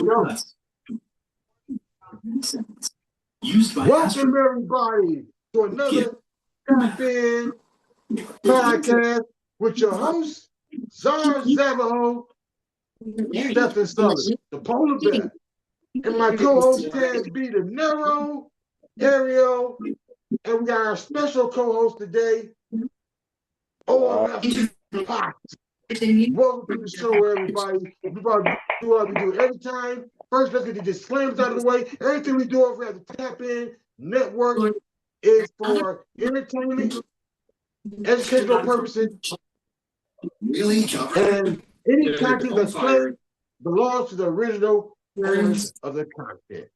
go. Welcome everybody to another Tap In podcast with your host, Czar Zavaho, Stephen Sullivan, the polar bear, and my co-host Taz B, the Nero, Ariel, and we got our special co-host today, OMF Pot. Welcome to the show, everybody. We're about to do what we do every time. First, let's get the disclaimers out of the way. Everything we do over at the Tap In Network is for entertainment, educational purposes, and any content that's played belongs to the original owners of the content.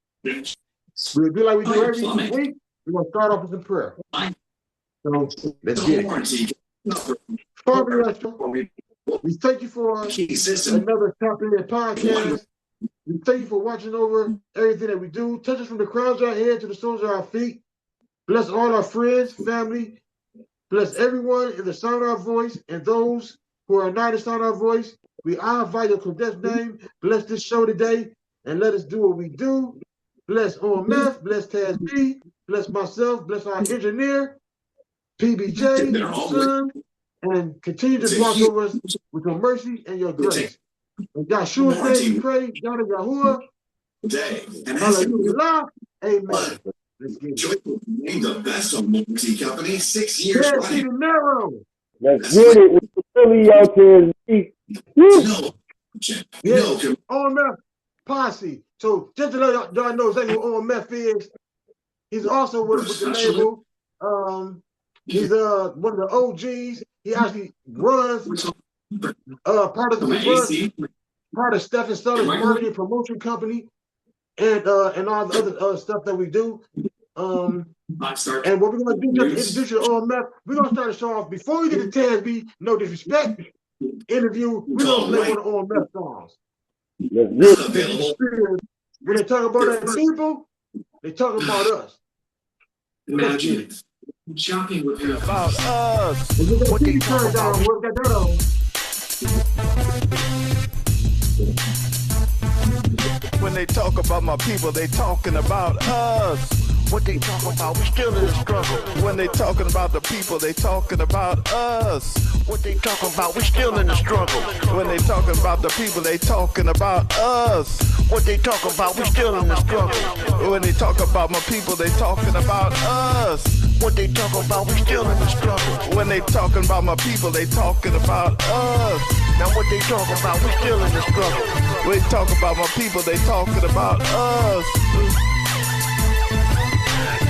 We'll do like we do every week. We're going to start off with some prayer. So, let's get it. Father, we thank you for another Tap In podcast. We thank you for watching over everything that we do. Touch us from the crowns of our head to the soles of our feet. Bless all our friends, family. Bless everyone in the sound of our voice and those who are not in the sound of our voice. We honor by your condensed name. Bless this show today and let us do what we do. Bless OMF, bless Taz B, bless myself, bless our engineer, PBJ, my son, and continue to watch over us with your mercy and your grace. And Yahshua's name we pray, Yada Yahuwah. Hallelujah. Amen. Let's get it. Named the best automotive company 6 years running. Let's get it. With the Philly out there. Yeah. OMF Posse. So just to let y'all know exactly what OMF is, he's also with the label. He's one of the OGs. He actually runs part of Stephen Sullivan's marketing promotion company, and all the other stuff that we do. And what we're gonna do just introduce you to OMF. We're gonna start the show off before we get to Taz B. No disrespect. Interview. We're gonna play one of OMF songs. When they talk about other people, they talk about us. Imagine shopping with him about us. What they talk about? When they talk about my people, they talking about us. What they talking about? We still in the struggle. When they talking about the people, they talking about us. What they talking about? We still in the struggle. When they talking about the people, they talking about us. What they talking about? We still in the struggle. When they talk about my people, they talking about us. What they talking about? We still in the struggle. When they talking about my people, they talking about us. Now what they talking about? We still in the struggle. When they talk about my people, they talking about us.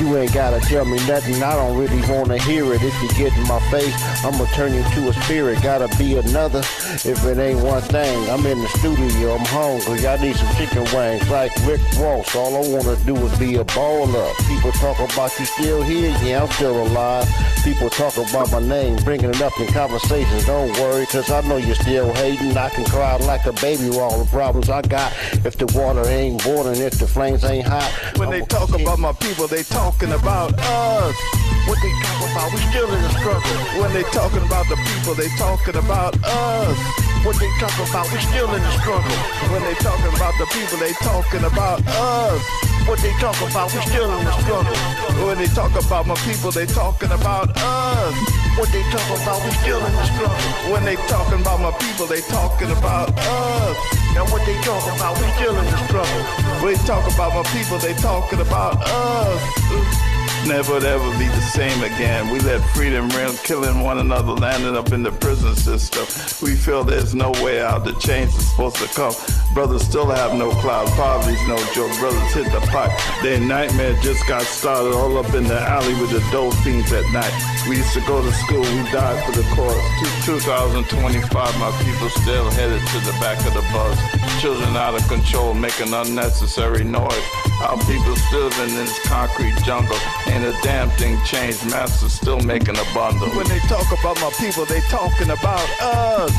You ain't gotta tell me nothing, I don't really wanna hear it. If you get in my face, I'ma turn you to a spirit. Gotta be another, if it ain't one thing. I'm in the studio, I'm hungry, I need some chicken wings. Like Rick Ross, all I wanna do is be a baller. People talk about you still here, yeah, I'm still alive. People talk about my name, bringing it up in conversations. Don't worry, cause I know you're still hating. I can cry like a baby with all the problems I got. If the water ain't boiling, if the flames ain't hot. When they talk about my people, they talking about us. What they talking about? We still in the struggle. When they talking about the people, they talking about us. What they talking about? We still in the struggle. When they talking about the people, they talking about us. What they talking about? We still in the struggle. When they talk about my people, they talking about us. What they talking about? We still in the struggle. When they talking about my people, they talking about us. Now what they talking about? We still in the struggle. When they talk about my people, they talking about us. Never would ever be the same again. We let freedom ring, killing one another, landing up in the prison system. We feel there's no way out. The change is supposed to come. Brothers still have no cloud. Poverty's no joke. Brothers hit the pot. Their nightmare just got started all up in the alley with the dope fiends at night. We used to go to school. We died for the cause. 2025, my people still headed to the back of the bus. Children out of control, making unnecessary noise. Our people still in this concrete jungle. Ain't a damn thing changed. Masters still making a bundle. When they talk about my people, they talking about us.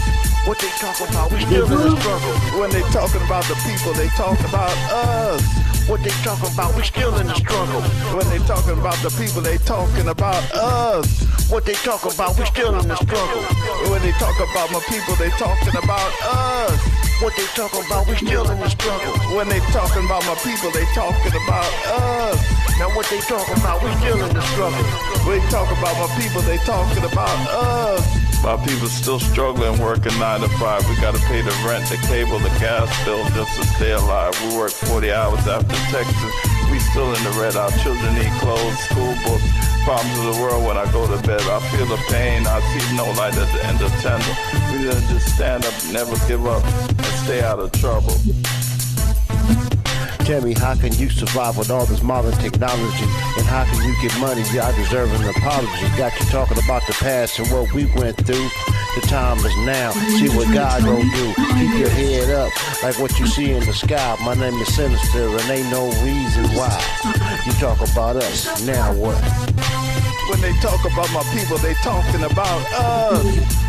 What they talking about? We still in the struggle. When they talking about the people, they talking about us. What they talking about? We still in the struggle. When they talking about the people, they talking about us. What they talking about? We still in the struggle. When they talk about my people, they talking about us. What they talking about? We still in the struggle. When they talking about my people, they talking about us. Now what they talking about? We still in the struggle. When they talk about my people, they talking about us. My people still struggling, working 9 to 5. We gotta pay the rent, the cable, the gas bill just to stay alive. We work 40 hours after Texas. We still in the red. Our children need clothes, school books. Problems of the world when I go to bed. I feel the pain. I see no light at the end of tunnel. We gotta just stand up, never give up, and stay out of trouble. Tell me, how can you survive with all this modern technology? And how can you get money? Yeah, I deserve an apology. Got you talking about the past and what we went through. The time is now. See what God gon' do. Keep your head up like what you see in the sky. My name is Sinister and ain't no reason why. You talk about us, now what? When they talk about my people, they talking about us.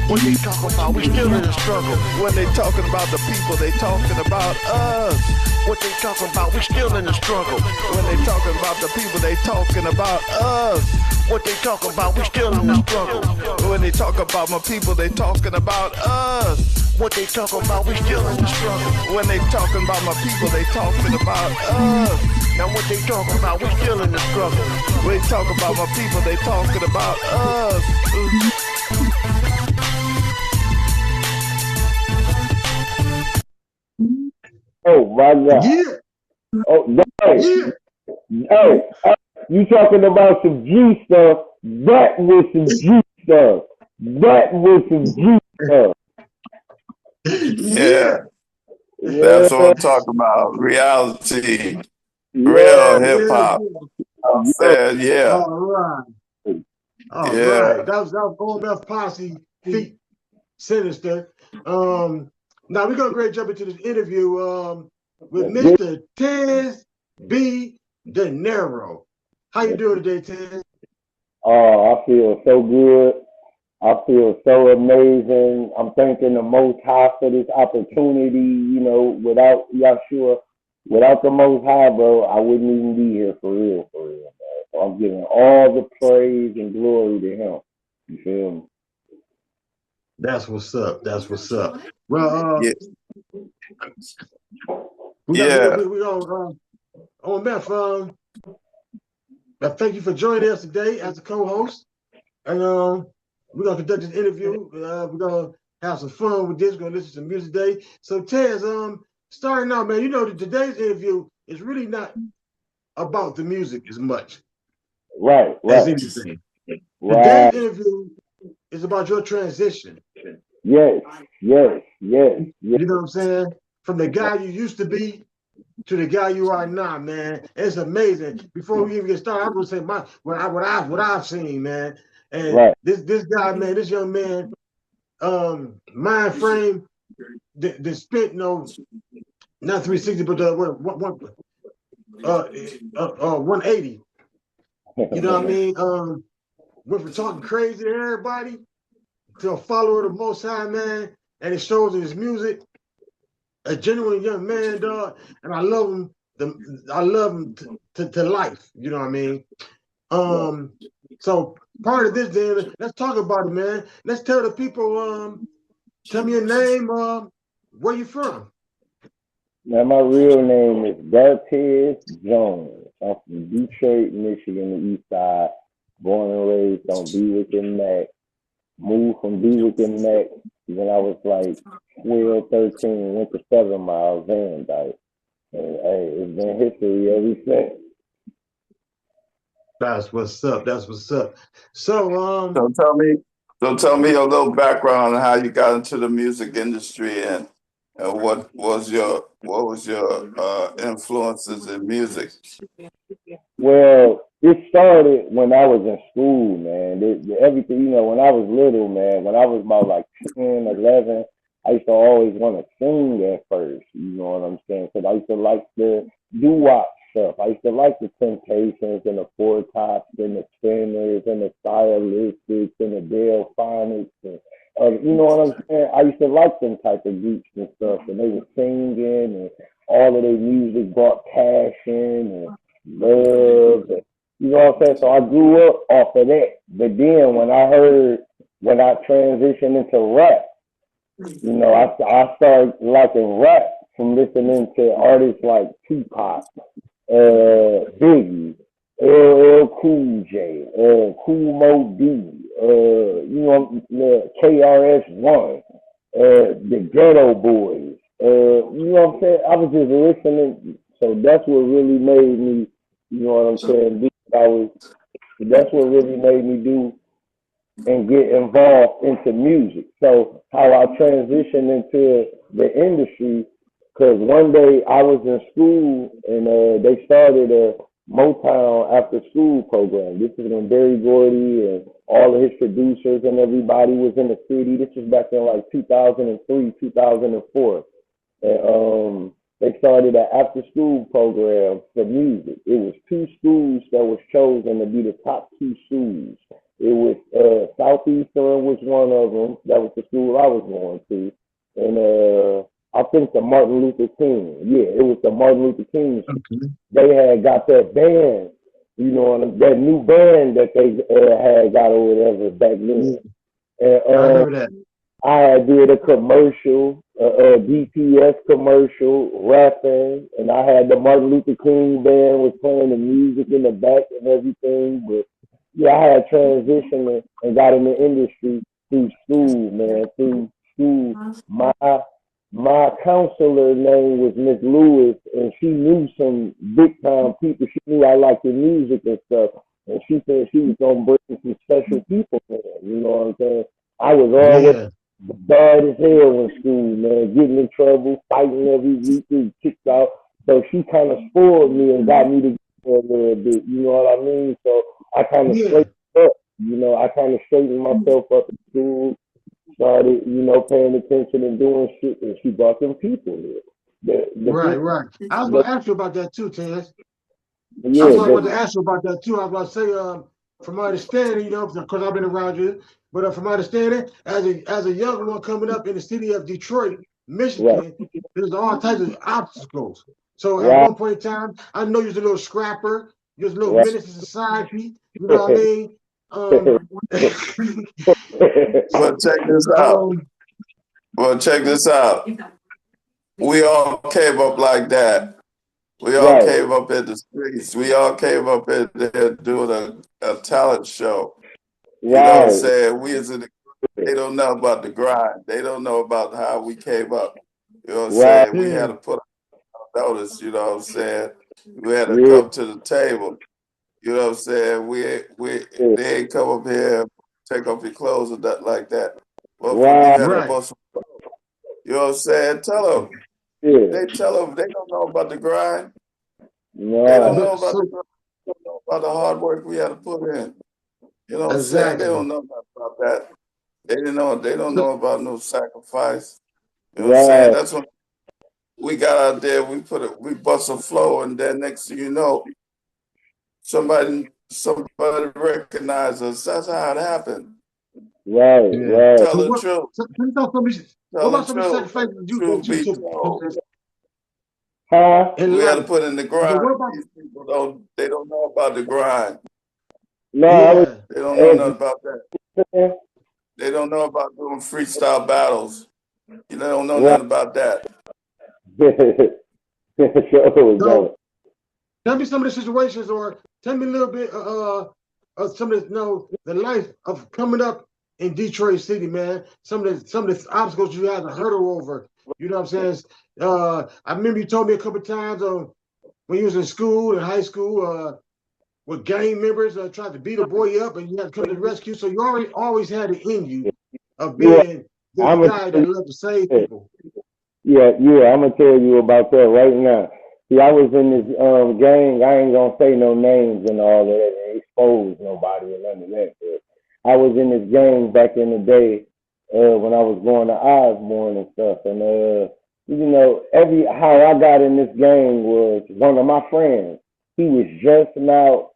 What they talking about? We still in the struggle. When they talking about the people, they talking about us. What they talking about? We still in the struggle. When they talking about the people, they talking about us. What they talking about? We still in the struggle. When they talk about my people, they talking about us. What they talking about? We still in the struggle. When they talking about my people, they talking about us. Now what they talking about? We still in the struggle. When they talk about my people, they talking about us. Oh my God! Yeah. Oh no! Yeah. Oh, you talking about some G stuff? That was some G stuff. That was some G stuff. Yeah. That's what I'm talking about. Reality. Yeah. Real hip hop. I'm saying, yeah. All right. All Yeah. right. That was Old Enough Posse feat Sinister. Now we're gonna great jump into this interview with Mr. Tez B. Daniro. How you doing today, Tez? Oh, I feel so good. I feel so amazing. I'm thanking the Most High for this opportunity. You know, without Yahshua, without the Most High, bro, I wouldn't even be here for real, man. So I'm giving all the praise and glory to Him. You feel me? That's what's up. That's what's up. Well, Yeah. we thank you for joining us today as a co-host. And we're gonna conduct this interview. We're gonna have some fun with this. We're gonna listen to some music today. So Tez, starting out, man, you know that today's interview is really not about the music as much. Right. As anything. Right. Today's interview is about your transition. Yes. You know what I'm saying? From the guy you used to be to the guy you are now, man. It's amazing. Before we even get started, I'm gonna say what I've seen, man. And this guy, man, this young man, mind frame that spent not 360, but 180. You know what I mean? Went from talking crazy to everybody to a follower of the Most High, man, and it shows in his music. A genuine young man, dog, and I love him. I love him to life. You know what I mean? So part of this, then, let's talk about it, man. Let's tell the people. Tell me your name. Where you from? Now my real name is Bartez Jones. I'm from Detroit, Michigan, the East Side. Born and raised on Beawick and Mac. Moved from Beawick and Mac when I was like 12, 13, went to 7 Mile, Van Dyke. And hey, it's been history ever since. That's what's up. That's what's up. So tell me a little background on how you got into the music industry and what was your influences in music? Well, it started when I was in school, man. Everything, you know, when I was little, man, when I was about like 10, 11, I used to always want to sing at first, you know what I'm saying? Because I used to like the doo-wop stuff. I used to like the Temptations and the Four Tops and the Spinners and the Stylistics and the Delphonics and you know what I'm saying? I used to like them type of groups and stuff, and they were singing, and all of their music brought passion and love, and, you know what I'm saying? So I grew up off of that. But then when I transitioned into rap, you know, I started liking rap from listening to artists like Tupac, Biggie, LL Cool J, Cool Mo D, KRS-One, the Ghetto Boys. You know what I'm saying? I was just listening, so that's what really made me, you know what I'm saying? That's what really made me do and get involved into music. So how I transitioned into the industry, because one day I was in school and they started a Motown after school program. This is when Berry Gordy and all of his producers and everybody was in the city. This was back in like 2003, 2004. And they started an after school program for music. It was two schools that was chosen to be the top two schools. It was Southeastern was one of them. That was the school I was going to. And I think the Martin Luther King. Yeah, it was the Martin Luther King. Okay. They had got that band, you know, that new band that they had got or whatever back then. And, I remember that. I had did a commercial, a DPS commercial, rapping, and I had the Martin Luther King band was playing the music in the back and everything. But yeah, I had transitioned and got in the industry through school, man. Through school, my counselor name was Miss Lewis, and she knew some big time people. She knew I liked the music and stuff, and she said she was gonna bring some special people in. You know what I'm saying? I was always bad as hell in school, man, getting in trouble, fighting every week, and kicked out. So she kind of spoiled me and got me to get a little bit. You know what I mean? So I kind of straightened up. You know, I kind of straightened myself up in school. Started, you know, paying attention and doing shit, and she brought them people here. Right. I was going to ask you about that too, Taz. Yeah, I was going to ask you about that too. I was going to say, from my understanding, you know, because I've been around you, but from my understanding, as a young one coming up in the city of Detroit, Michigan, there's all types of obstacles. So at one point in time, I know you're a little scrapper, you're a little menace to society. You know what I mean? But check this out. We all came up like that. We all came up in the streets. We all came up in there doing a talent show. You know what I'm saying? We as in the they don't know about the grind. They don't know about how we came up. You know what I'm saying? We had to put notice, you know what I'm saying? We had to come to the table. You know what I'm saying? They ain't come up here, take off your clothes or nothing like that. Well, you know what I'm saying? Tell them. They tell them they don't know about the grind. They don't know about the grind. They don't know about the hard work we had to put in. You know what I'm saying? They don't know about that. They don't know about no sacrifice. You know what I'm saying? That's when we got out there, we bust a flow, and then next thing you know, somebody recognized us. That's how it happened. Right. Tell the truth. What about some sacrifices you took? We had to put in the grind. These people they don't know about the grind. No, they don't know nothing about that. They don't know about doing freestyle battles. You don't know nothing about that. So, tell me some of the situations, or tell me a little bit of some of the life of coming up in Detroit City, man. Some of the obstacles you had to hurdle over. You know what I'm saying? I remember you told me a couple of times when you was in school, in high school, with gang members tried to beat a boy up, and you had to come to the rescue. So you always had it in you of being the guy that loved to save people. Yeah, I'm gonna tell you about that right now. See, I was in this gang. I ain't gonna say no names and all that, and expose nobody or none of that. But I was in this gang back in the day when I was going to Osborne and stuff. And you know, how I got in this gang was one of my friends. He was just now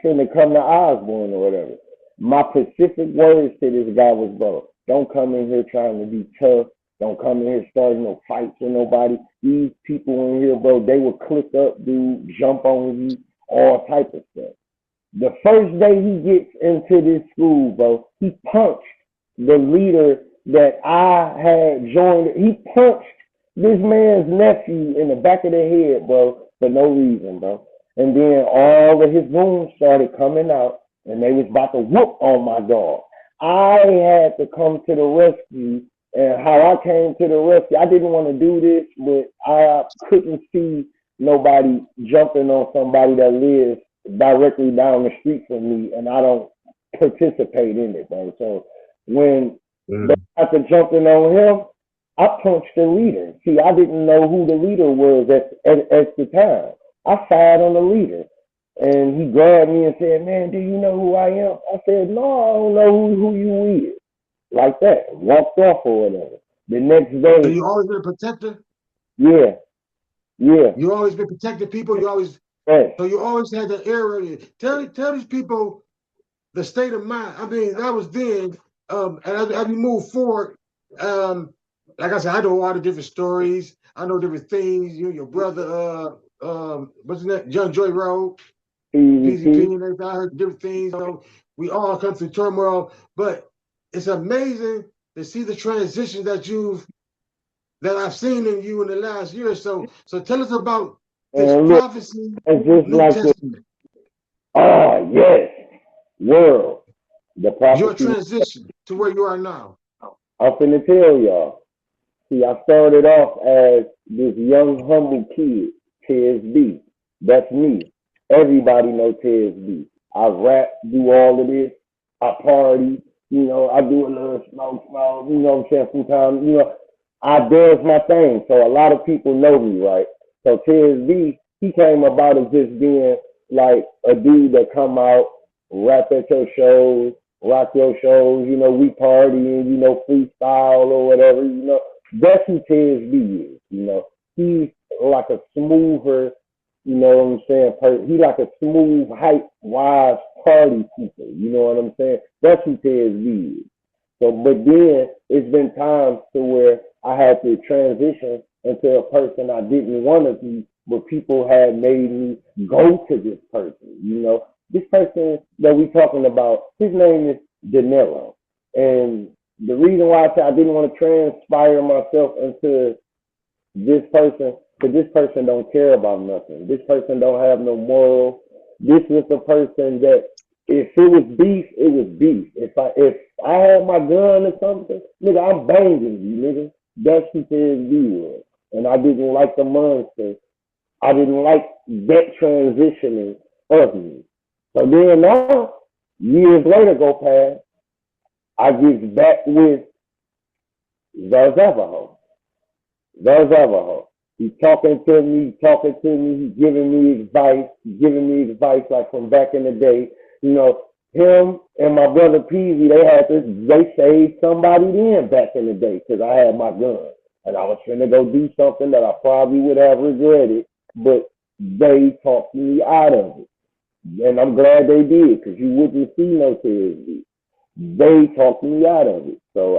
finna come to Osborne or whatever. My specific words to this guy was, bro, don't come in here trying to be tough. Don't come in here starting no fights with nobody. These people in here, bro, they will click up, dude, jump on you, all type of stuff. The first day he gets into this school, bro, he punched the leader that I had joined. He punched this man's nephew in the back of the head, bro, for no reason, bro. And then all of his goons started coming out, and they was about to whoop on my dog. I had to come to the rescue, and how I came to the rescue, I didn't want to do this, but I couldn't see nobody jumping on somebody that lives directly down the street from me, and I don't participate in it, bro. So when they got to jumping on him, I punched the leader. See, I didn't know who the leader was at the time. I fired on the leader. And he grabbed me and said, man, do you know who I am? I said, no, I don't know who you is. Like that. Walked off or whatever. The next day. So you always been a protector? Yeah. Yeah. You always been protecting people? You always So you always had that area. Tell these people the state of mind. I mean, that was then. And as we move forward, like I said, I know all the different stories. I know different things. You and your brother, what's his name? John Joy Road. PZP and everything. I heard different things. You know, we all come through turmoil, but it's amazing to see the transition that I've seen in you in the last year or so. So tell us about this prophecy, New Testament. Oh yes, world. The prophecy. Your transition to where you are now. I'm finna tell y'all. See, I started off as this young humble kid, TSB. That's me. Everybody knows TSB. I rap, do all of this. I party, you know, I do a little smoke, you know what I'm saying, from time, you know, I does my thing. So a lot of people know me, right? So TSB, he came about as just being like a dude that come out, rap at your shows, rock your shows, you know, we partying, you know, freestyle or whatever, you know. That's who TSB is, you know. He's like a smoother, you know what I'm saying? He like a smooth, hype, wise party people. You know what I'm saying? That's who TSB is. So, but then it's been times to where I had to transition into a person I didn't want to be, but people had made me go to this person. You know, this person that we talking about, his name is Daniro. And the reason why I said I didn't want to transpire myself into this person, because this person don't care about nothing. This person don't have no morals. This was the person that if it was beef, it was beef. If I had my gun or something, nigga, I'm banging you, nigga. That's who TSB was. And I didn't like the monster. I didn't like that transitioning of me. So then now, years later go past, I get back with the Zavajo. He's talking to me, he's giving me advice like from back in the day. You know, him and my brother Peasy, they saved somebody then back in the day because I had my gun. And I was finna go do something that I probably would have regretted, but they talked me out of it. And I'm glad they did because you wouldn't see no TSB. They talked me out of it. So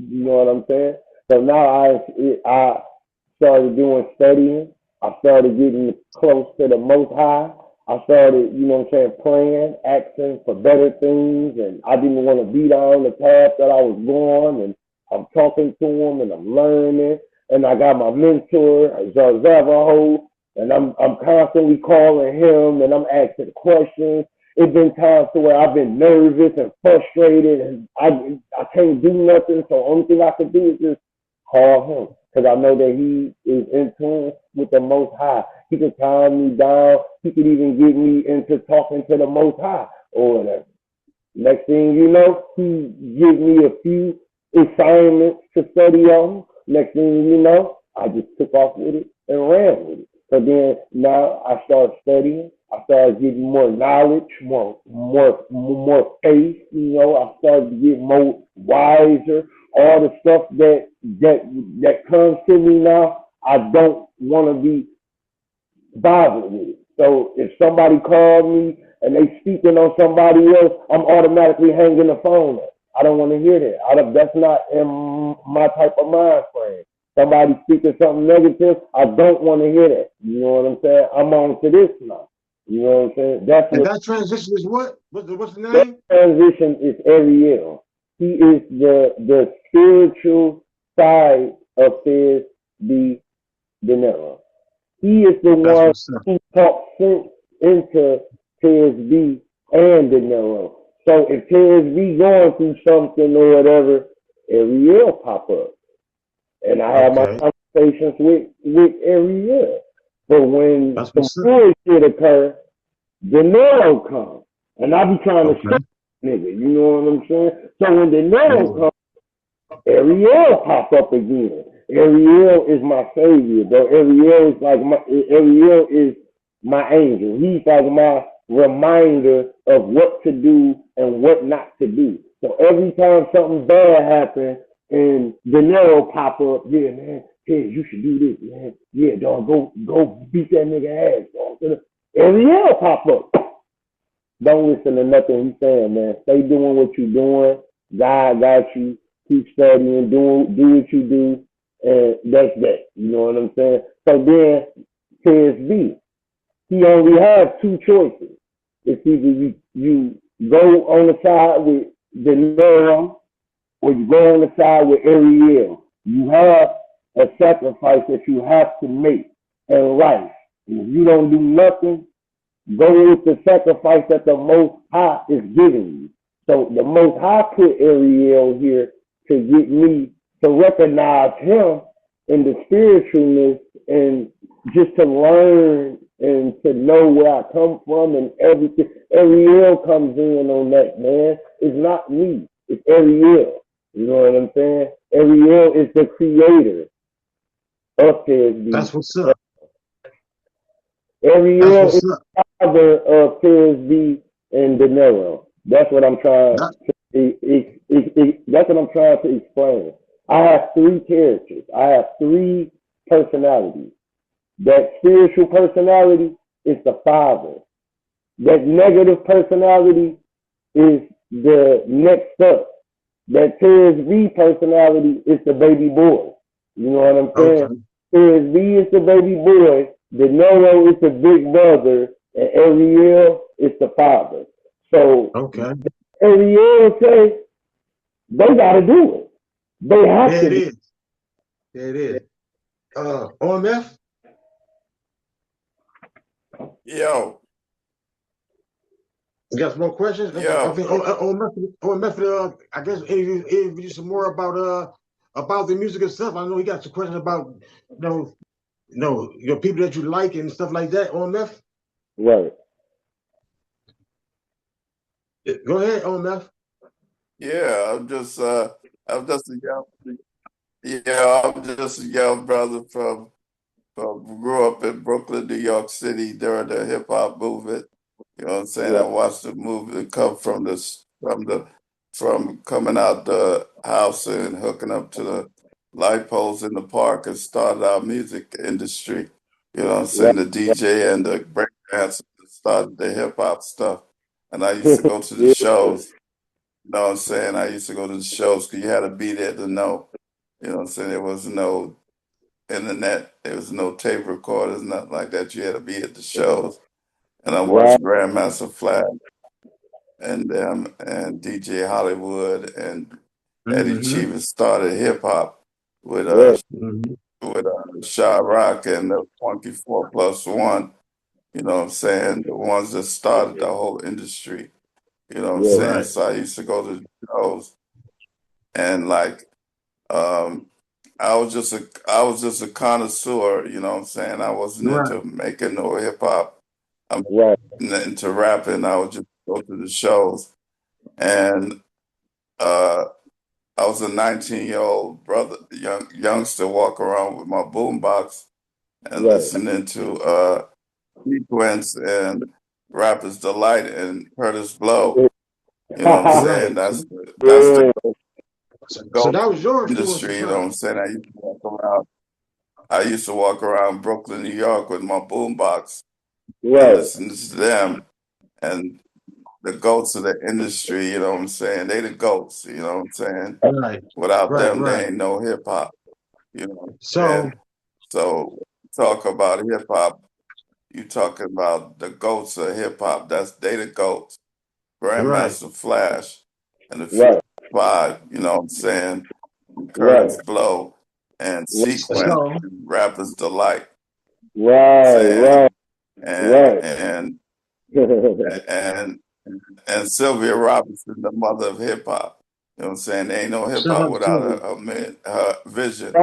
you know what I'm saying? So now I started doing studying. I started getting close to the Most High. I started, you know what I'm saying, praying, asking for better things, and I didn't want to be down the path that I was going, and I'm talking to him, and I'm learning, and I got my mentor, Zavajo, and I'm constantly calling him, and I'm asking questions. It's been times to where I've been nervous and frustrated, and I can't do nothing, so the only thing I can do is just call him. Because I know that he is in tune with the Most High. He can calm me down. He could even get me into talking to the Most High or whatever. Next thing you know, he gives me a few assignments to study on. Next thing you know, I just took off with it and ran with it. So then now I started studying. I started getting more knowledge, more faith. You know, I started to get more wiser. All the stuff that comes to me now, I don't want to be bothered with it. So if somebody called me and they speaking on somebody else, I'm automatically hanging the phone up. I don't want to hear that. That's not in my type of mind frame. Somebody speaking something negative, I don't want to hear that. You know what I'm saying? I'm on to this now. You know what I'm saying? That transition is what? What's the name? That transition is Ariel. He is the spiritual side of his be daniro. He is the That's one what's up. who talks sense into TSB and daniro. So if TSB going through something or whatever, Ariel pop up. And I have my Okay. conversations with Ariel. But when That's some what's up. bullshit occur, daniro comes. And I be trying to Okay. show nigga, you know what I'm saying? So when daniro Yeah. comes, Ariel pop up again. Ariel is my savior, bro. Ariel is my angel. He's like my reminder of what to do and what not to do. So every time something bad happens and De Niro pop up, yeah, man, hey, you should do this, man. Yeah, dog, go beat that nigga ass, dog. Ariel pop up. Don't listen to nothing he's saying, man. Stay doing what you're doing. God got you. Keep studying, do what you do, and that's that. You know what I'm saying? So then, TSB, he only has two choices. It's either you go on the side with De Niro or you go on the side with Ariel. You have a sacrifice that you have to make in life. And if you don't do nothing, go with the sacrifice that the Most High is giving you. So the Most High put Ariel here to get me to recognize him in the spiritualness and just to learn and to know where I come from and everything. Ariel comes in on that, man. It's not me. It's Ariel. You know what I'm saying? Ariel is the creator of TSB. That's what's up. Ariel That's is what's up. the father of TSB and daniro. That's what I'm trying That, that's what I'm trying to explain. I have three characters. I have three personalities. That spiritual personality is the father. That negative personality is the next up. That TSB personality is the baby boy. You know what I'm saying? okay. TSB is the baby boy. De Niro is the big brother, and Ariel is the father. So Okay. Ariel say they got to do it. They have There to it do is. There it is. OMF? Yo, You got some more questions? I yo, think OMF, I guess interview some more about the music itself. I know he got some questions about your people that you like and stuff like that. OMF? Right. Go ahead, OMF. yeah. I'm just a young, yeah. I'm just a young brother from grew up in Brooklyn, New York City during the hip hop movement. You know what I'm saying? I Right. watched the movement come from coming out the house and hooking up to the light poles in the park and started our music industry. You know what I'm saying? Right. The DJ and the break dancers started the hip hop stuff. And I used to go to the Yeah. shows. You know what I'm saying? I used to go to the shows because you had to be there to know. You know what I'm saying? There was no internet. There was no tape recorders, nothing like that. You had to be at the shows. And I Right. watched Grandmaster Flash and them and DJ Hollywood and Eddie Mm-hmm. Cheever started hip hop with Right. Shy Rock and the Funky 4+1. You know what I'm saying? The ones that started the whole industry. You know what I'm Yeah. saying? Right. So I used to go to shows and like um I was just a connoisseur, you know what I'm saying? I wasn't Right. into making no hip hop. I'm Right. into rapping. I would just go to the shows. And uh I was a 19-year-old brother, youngster walk around with my boombox and Right. listening to Sequence and Rapper's Delight and Curtis Blow. You know what I'm saying? Right. That's the Yeah. So that go-to was your influence industry, at you know what time. I'm saying? I used to walk around Brooklyn, New York with my boombox and Right. listen to them and the goats of the industry, you know what I'm saying? They the goats, you know what I'm saying? Right. Without Right. them, Right. there ain't no hip hop, you know what I'm So saying? So talk about hip hop, you talking about the goats of hip hop. They the goats. right. Grandmaster Flash and the Right. 55, you know what I'm saying? Right. Curtis Blow. and Sequence So, and Rapper's Delight. Right. And Sylvia Robinson, the mother of hip hop. You know what I'm saying? There ain't no hip shout hop out to without you. her vision.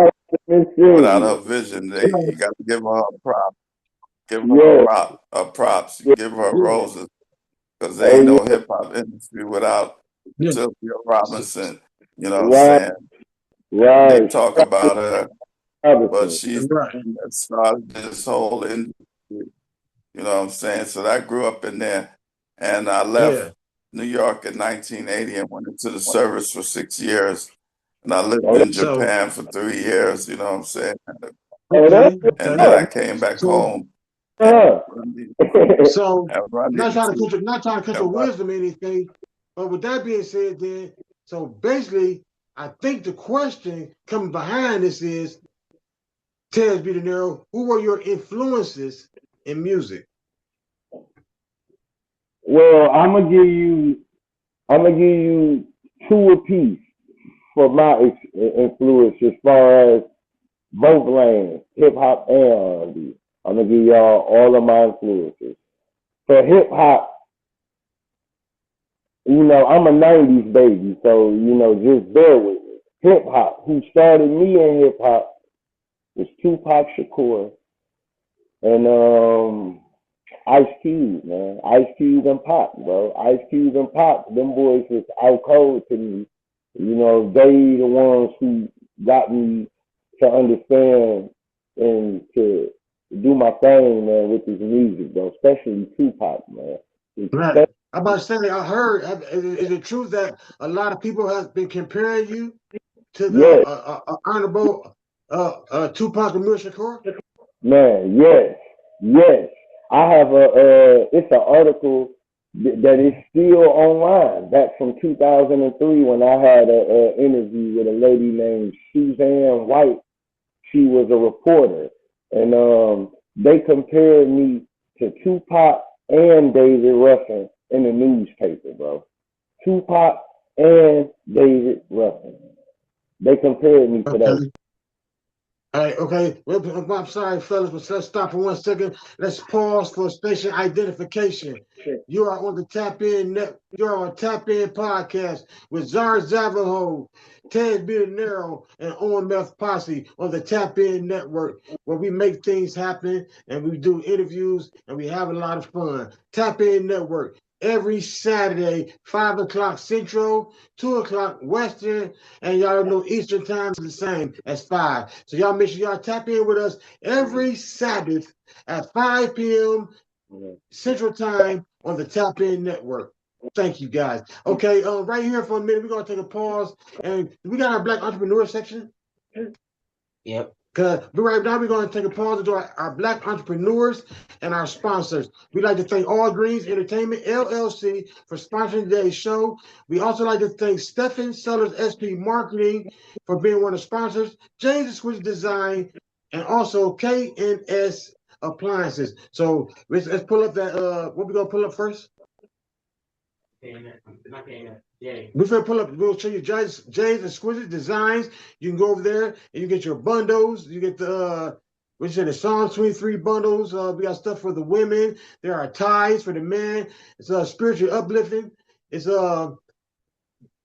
Miss Without her Sylvia. vision, So, you got to give her a prop. Give her Yes. props. Yeah. Give her yeah, roses. Because there Oh ain't no yeah. hip hop industry without yeah. Sylvia Robinson. You know what I'm Right. saying? They Right. talk about her, but Robinson. she's the Right. one that started this whole industry. You know what I'm saying? So I grew up in there, and I Yeah. left New York in 1980 and went into the service for 6 years. And I lived Oh, in So, Japan for 3 years, you know what I'm saying? okay. And Okay. then that's I came back So, home and huh. so run the institute. not trying to cut your And run, wisdom or anything, but with that being said, then, so basically, I think the question coming behind this is, Tez B. Daniro, who were your influences in music? Well, I'm gonna give you two apiece for my influence as far as both lanes, hip hop and R&B. I'm gonna give y'all all of my influences. For hip hop, I'm a '90s baby, so just bear with me. Hip hop, who started me in hip hop was Tupac Shakur and Ice Cube, man. Ice Cube and Pop, bro. Ice Cube and Pop, them boys was out cold to me. They the ones who got me to understand and to do my thing, man, with this music, bro. Especially Tupac, man. Right. I'm about to say, I heard, is it true that a lot of people have been comparing you to the Yes, honorable Tupac Amir Shakur? man, yes. I have it's an article that is still online back from 2003 when I had a interview with a lady named Suzanne White. She was a reporter, and they compared me to Tupac and David Ruffin in the newspaper, bro. Tupac and David Ruffin. They compared me to those. Okay. All right, okay. Well, I'm sorry, fellas, but let's stop for 1 second. Let's pause for station identification. You are on the Tap In Net. You are on Tap In Podcast with Zar Zavaho, Ted Billonero, and OMF Posse on the Tap In Network, where we make things happen and we do interviews and we have a lot of fun. Tap In Network. Every Saturday, 5 o'clock Central, 2 o'clock Western, and y'all know Eastern time is the same as 5. So y'all make sure y'all tap in with us every Sabbath at 5 p.m. Central time on the Tap In Network. Thank you guys. Okay, right here for a minute, we're gonna take a pause, and we got our Black Entrepreneur section. Yep. Right now, we're going to take a pause to do our Black entrepreneurs and our sponsors. We'd like to thank All Greens Entertainment, LLC, for sponsoring today's show. We also like to thank Stephen Sellers SP Marketing for being one of the sponsors, James Switch Design, and also KNS Appliances. So let's pull up that, what we going to pull up first? We're gonna pull up. We'll show you Jay's Exquisite Designs. You can go over there and you get your bundles. You get the what you said, the Psalm 23 bundles. We got stuff for the women. There are ties for the men. It's spiritual uplifting. It's the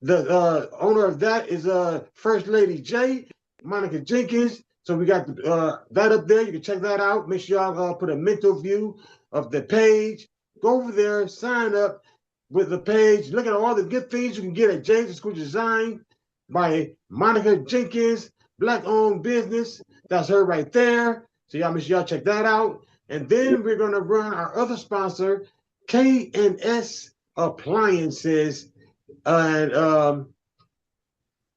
owner of that is First Lady J, Monica Jenkins. So we got that up there. You can check that out. Make sure y'all put a mental view of the page. Go over there, sign up with the page. Look at all the good things you can get at James School Design by Monica Jenkins, Black-owned business. That's her right there. So y'all make sure y'all check that out. And then we're going to run our other sponsor, KNS Appliances, and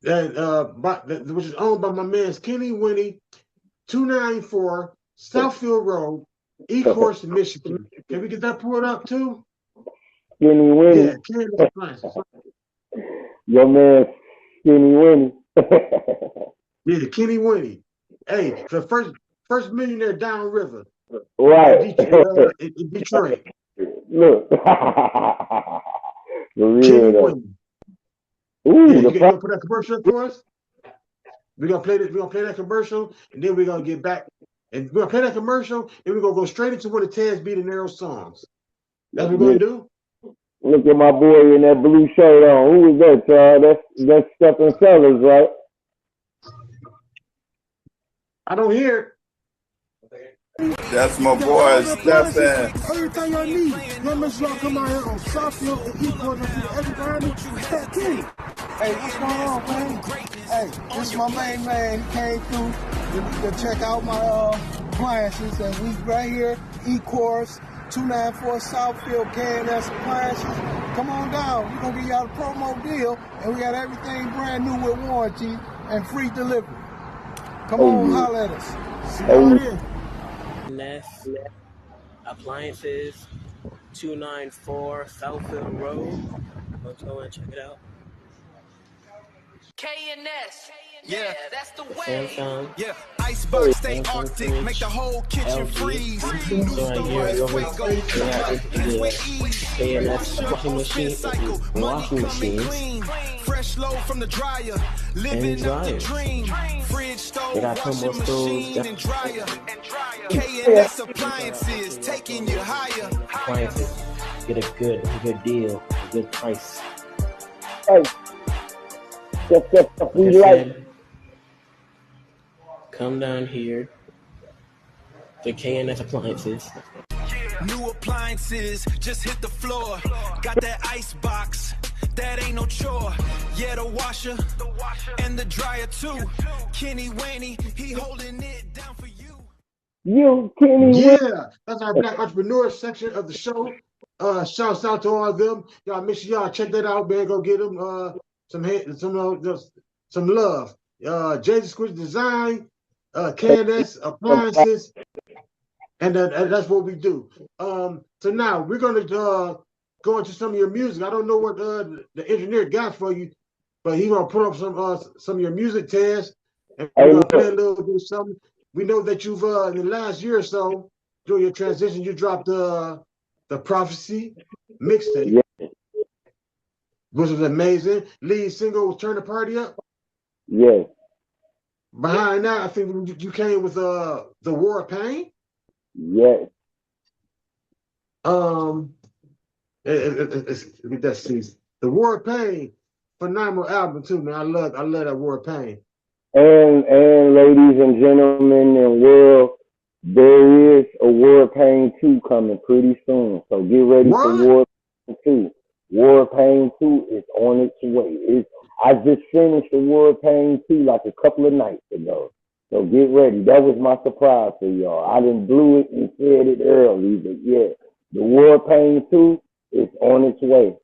which is owned by my man Kenny Winnie, 294 Southfield Road, Ecorse, Michigan. Can we get that pulled up too? Skinny Winnie. Yeah, KNS Appliances. Your man, Skinny Winnie. Yeah, Kenny Winnie. Hey, the first millionaire downriver. Right. In Detroit. Look. For real Kenny though. Winnie. Ooh, Yeah, the you gonna put that commercial up for us? We're gonna play this. We're gonna play that commercial, and then we're gonna get back. And we're gonna play that commercial, and we're gonna go straight into one of Ted's Be Daniro songs. That's what we're gonna do. Look at my boy in that blue shirt on. Who is that, y'all? That's Stephen Sellers, right? I don't hear it. That's my boy, Stephen. Everything y'all need. Y'all make sure y'all come out here on Southfield and Equals and see everybody. Hey, what's going on, man? Hey, this is my main man. He came through to check out my appliances, and we right here, E-Course, 294 Southfield K&S Appliances. Come on down. We're going to give y'all a promo deal, and we got everything brand new with warranty and free delivery. Come on, holler at us. See y'all here. Nest Appliances, 294 Southfield Road. Let's go and check it out. K&S. Yeah, that's the way. Samsung. Yeah, icebox stay Arctic, make the whole kitchen freeze. So right here, over we have the K&S washing machines. Fresh load from the dryer, living up the dream. Fridge, stove, They got combo stoves, and dryer. K&S Appliances, taking you higher. Appliances. Get a good deal, a good price. Hey, that's stuff we like. Come down here to K&S Appliances. New appliances just hit the floor. Got that ice box, that ain't no chore. Yeah, the washer and the dryer too. Kenny Waney, he holding it down for you. You, Kenny. Yeah, that's our Black Entrepreneur section of the show. Shouts out to all of them. Y'all make sure y'all check that out, man. Go get them some love. Jason Squid Design, K&S Appliances, and that's what we do. So now we're gonna go into some of your music. I don't know what the engineer got for you, but he's gonna put up some of your music tests, and we're gonna play a little bit of something. We know that you've in the last year or so during your transition, you dropped the Prophecy mixtape, which was amazing. Lead single was Turn the Party Up. Yes. Behind that, I think you came with the War of Pain. Yes. Let's see. The War of Pain, phenomenal album too, man. I love that War of Pain. And ladies and gentlemen in the world, there is a War of Pain 2 coming pretty soon. So get ready for War of Pain 2. War of Pain 2 is on its way. I just finished the War of Pain 2 like a couple of nights ago. So get ready. That was my surprise for y'all. I didn't blew it and said it early, but yeah, the War of Pain 2 is on its way.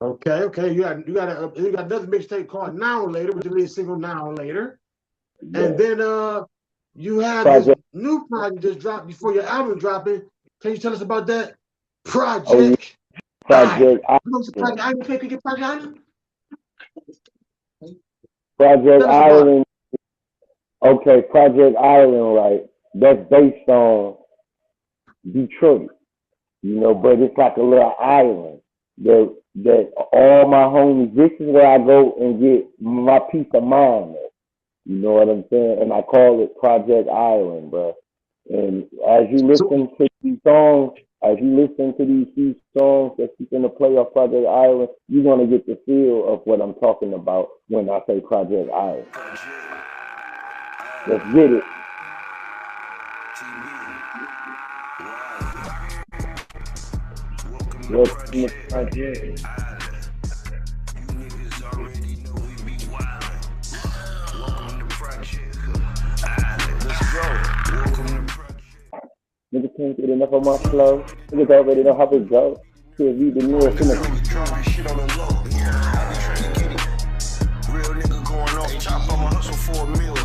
Okay. You got another mixtape called Now or Later, which is a single Now or Later. Yeah. And then you have this new project just dropped before your album dropping. Can you tell us about that project? Project Island. Okay, Project Island, right? That's based on Detroit, but it's like a little island that all my homies, this is where I go and get my peace of mind at. You know what I'm saying? And I call it Project Island, bro. And as you listen to these songs, that you're going to play off Project Island, you're going to get the feel of what I'm talking about when I say Project Island. Let's get it. Welcome to Project. Niggas can't get enough of my flow. Niggas already know how it goes. Real nigga going off. Chop on my hustle for $1 million.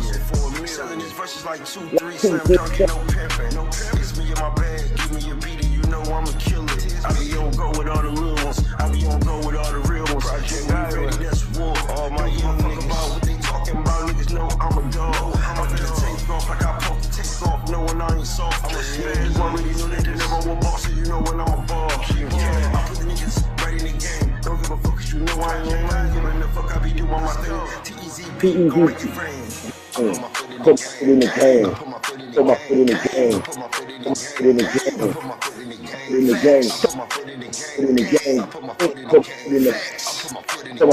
Selling these verses like 2, 3, slam dunk, no pimpin'. It's me in my bag, give me a beat and you know I'ma kill it. I be on go with all the real ones. I be on go with all the real ones. Project ready, that's war. All my young niggas about what they talking about. Niggas know I'm a dog. I'm finna take off like I supposed to take off. Knowing I ain't soft. I'm a man. You already know that they never were boss, so you know when I'm a ball. Yeah, I put the niggas right in the game. Don't give a fuck, cause you know I ain't lying. Giving the fuck, I be doing my thing. TEZP, T-E-Z-T. Put my foot in the game. Put my foot in the game. Put my foot in the game. Put my foot in the game. Put in the game. Put my foot in the game. Put in the game. Put my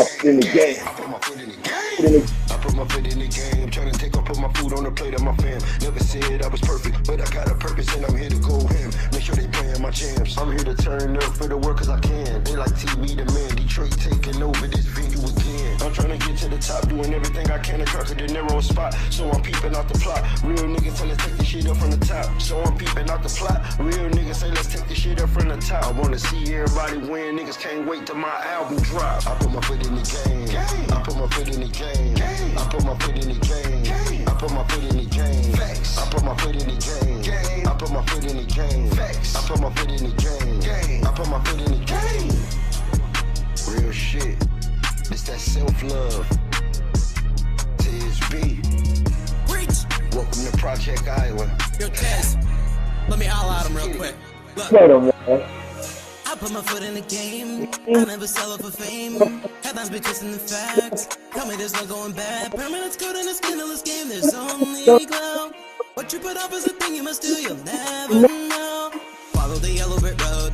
foot in the game. Put my foot in the game. I put my foot in the game. Trying to take or put my food on the plate of my fam. Never said I was perfect, but I got a purpose and I'm here to go ham. Make sure they playing my jams. I'm here to turn up for the work cause I can. They like TV the man. Detroit taking over this venue again. I'm trying to get to the top, doing everything I can to conquer the narrow spot. So I'm peeping out the plot. Real niggas say let's take this shit up from the top. So I'm peeping out the plot. Real niggas say let's take this shit up from the top. I wanna see everybody win. Niggas can't wait till my album drop. I put my foot in the game. I put my foot in the game. I put my foot in the game. I put my foot in the game. I put my foot in the game. I put my foot in the game. I put my foot in the game. I put my foot in the game. Real shit. It's that self-love. TSB. Preach. Welcome to Project Iowa. Yo, Tez, let me holler at him real quick. Look. I put my foot in the game. I never sell it for fame. Headlines be twisting the facts. Tell me there's no going back. Permanent's good in a scandalous game. There's only glow. What you put up is a thing you must do. You'll never know. Follow the yellow brick road.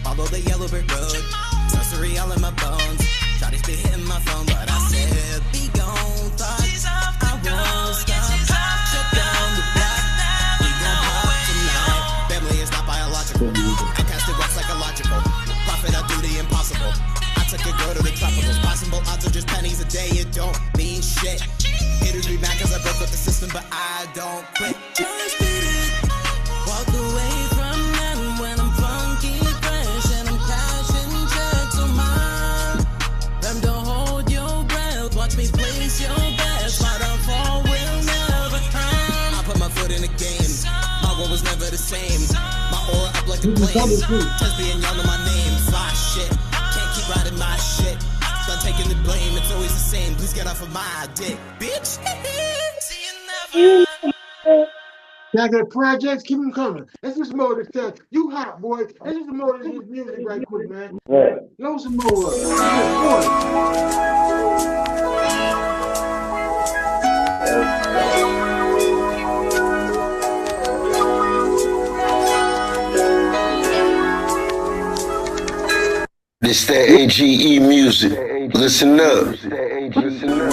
Follow the yellow brick road. Sorcery all in my bones. Shawty's be hitting my phone, but I said be gone. Thoughts I won't stop. Shut down the block. We gon' pop tonight. Family is not biological. Outcasted wax psychological. Profit, I do the impossible. I took a girl to the tropicals. Possible odds are just pennies a day. It don't mean shit. Haters be mad cause I broke up the system, but I don't quit. Just beat it. Walk away from them when I'm funky fresh and I'm cashing checks on mine. Them don't hold your breath. Watch me place your bets. My downfall will never come. I put my foot in the game. My world was never the same. My aura up like a flame. Just being young to my name. Fly shit. Can't keep riding my shit. Done taking the blame. It's always the same. Please get off of my dick, bitch. See you never. Y'all got projects, keep them coming. Let's just more of this stuff. You hot, boy. Let's just more of this music right quick, man. Load some more This that AGE music. Listen up. Listen up.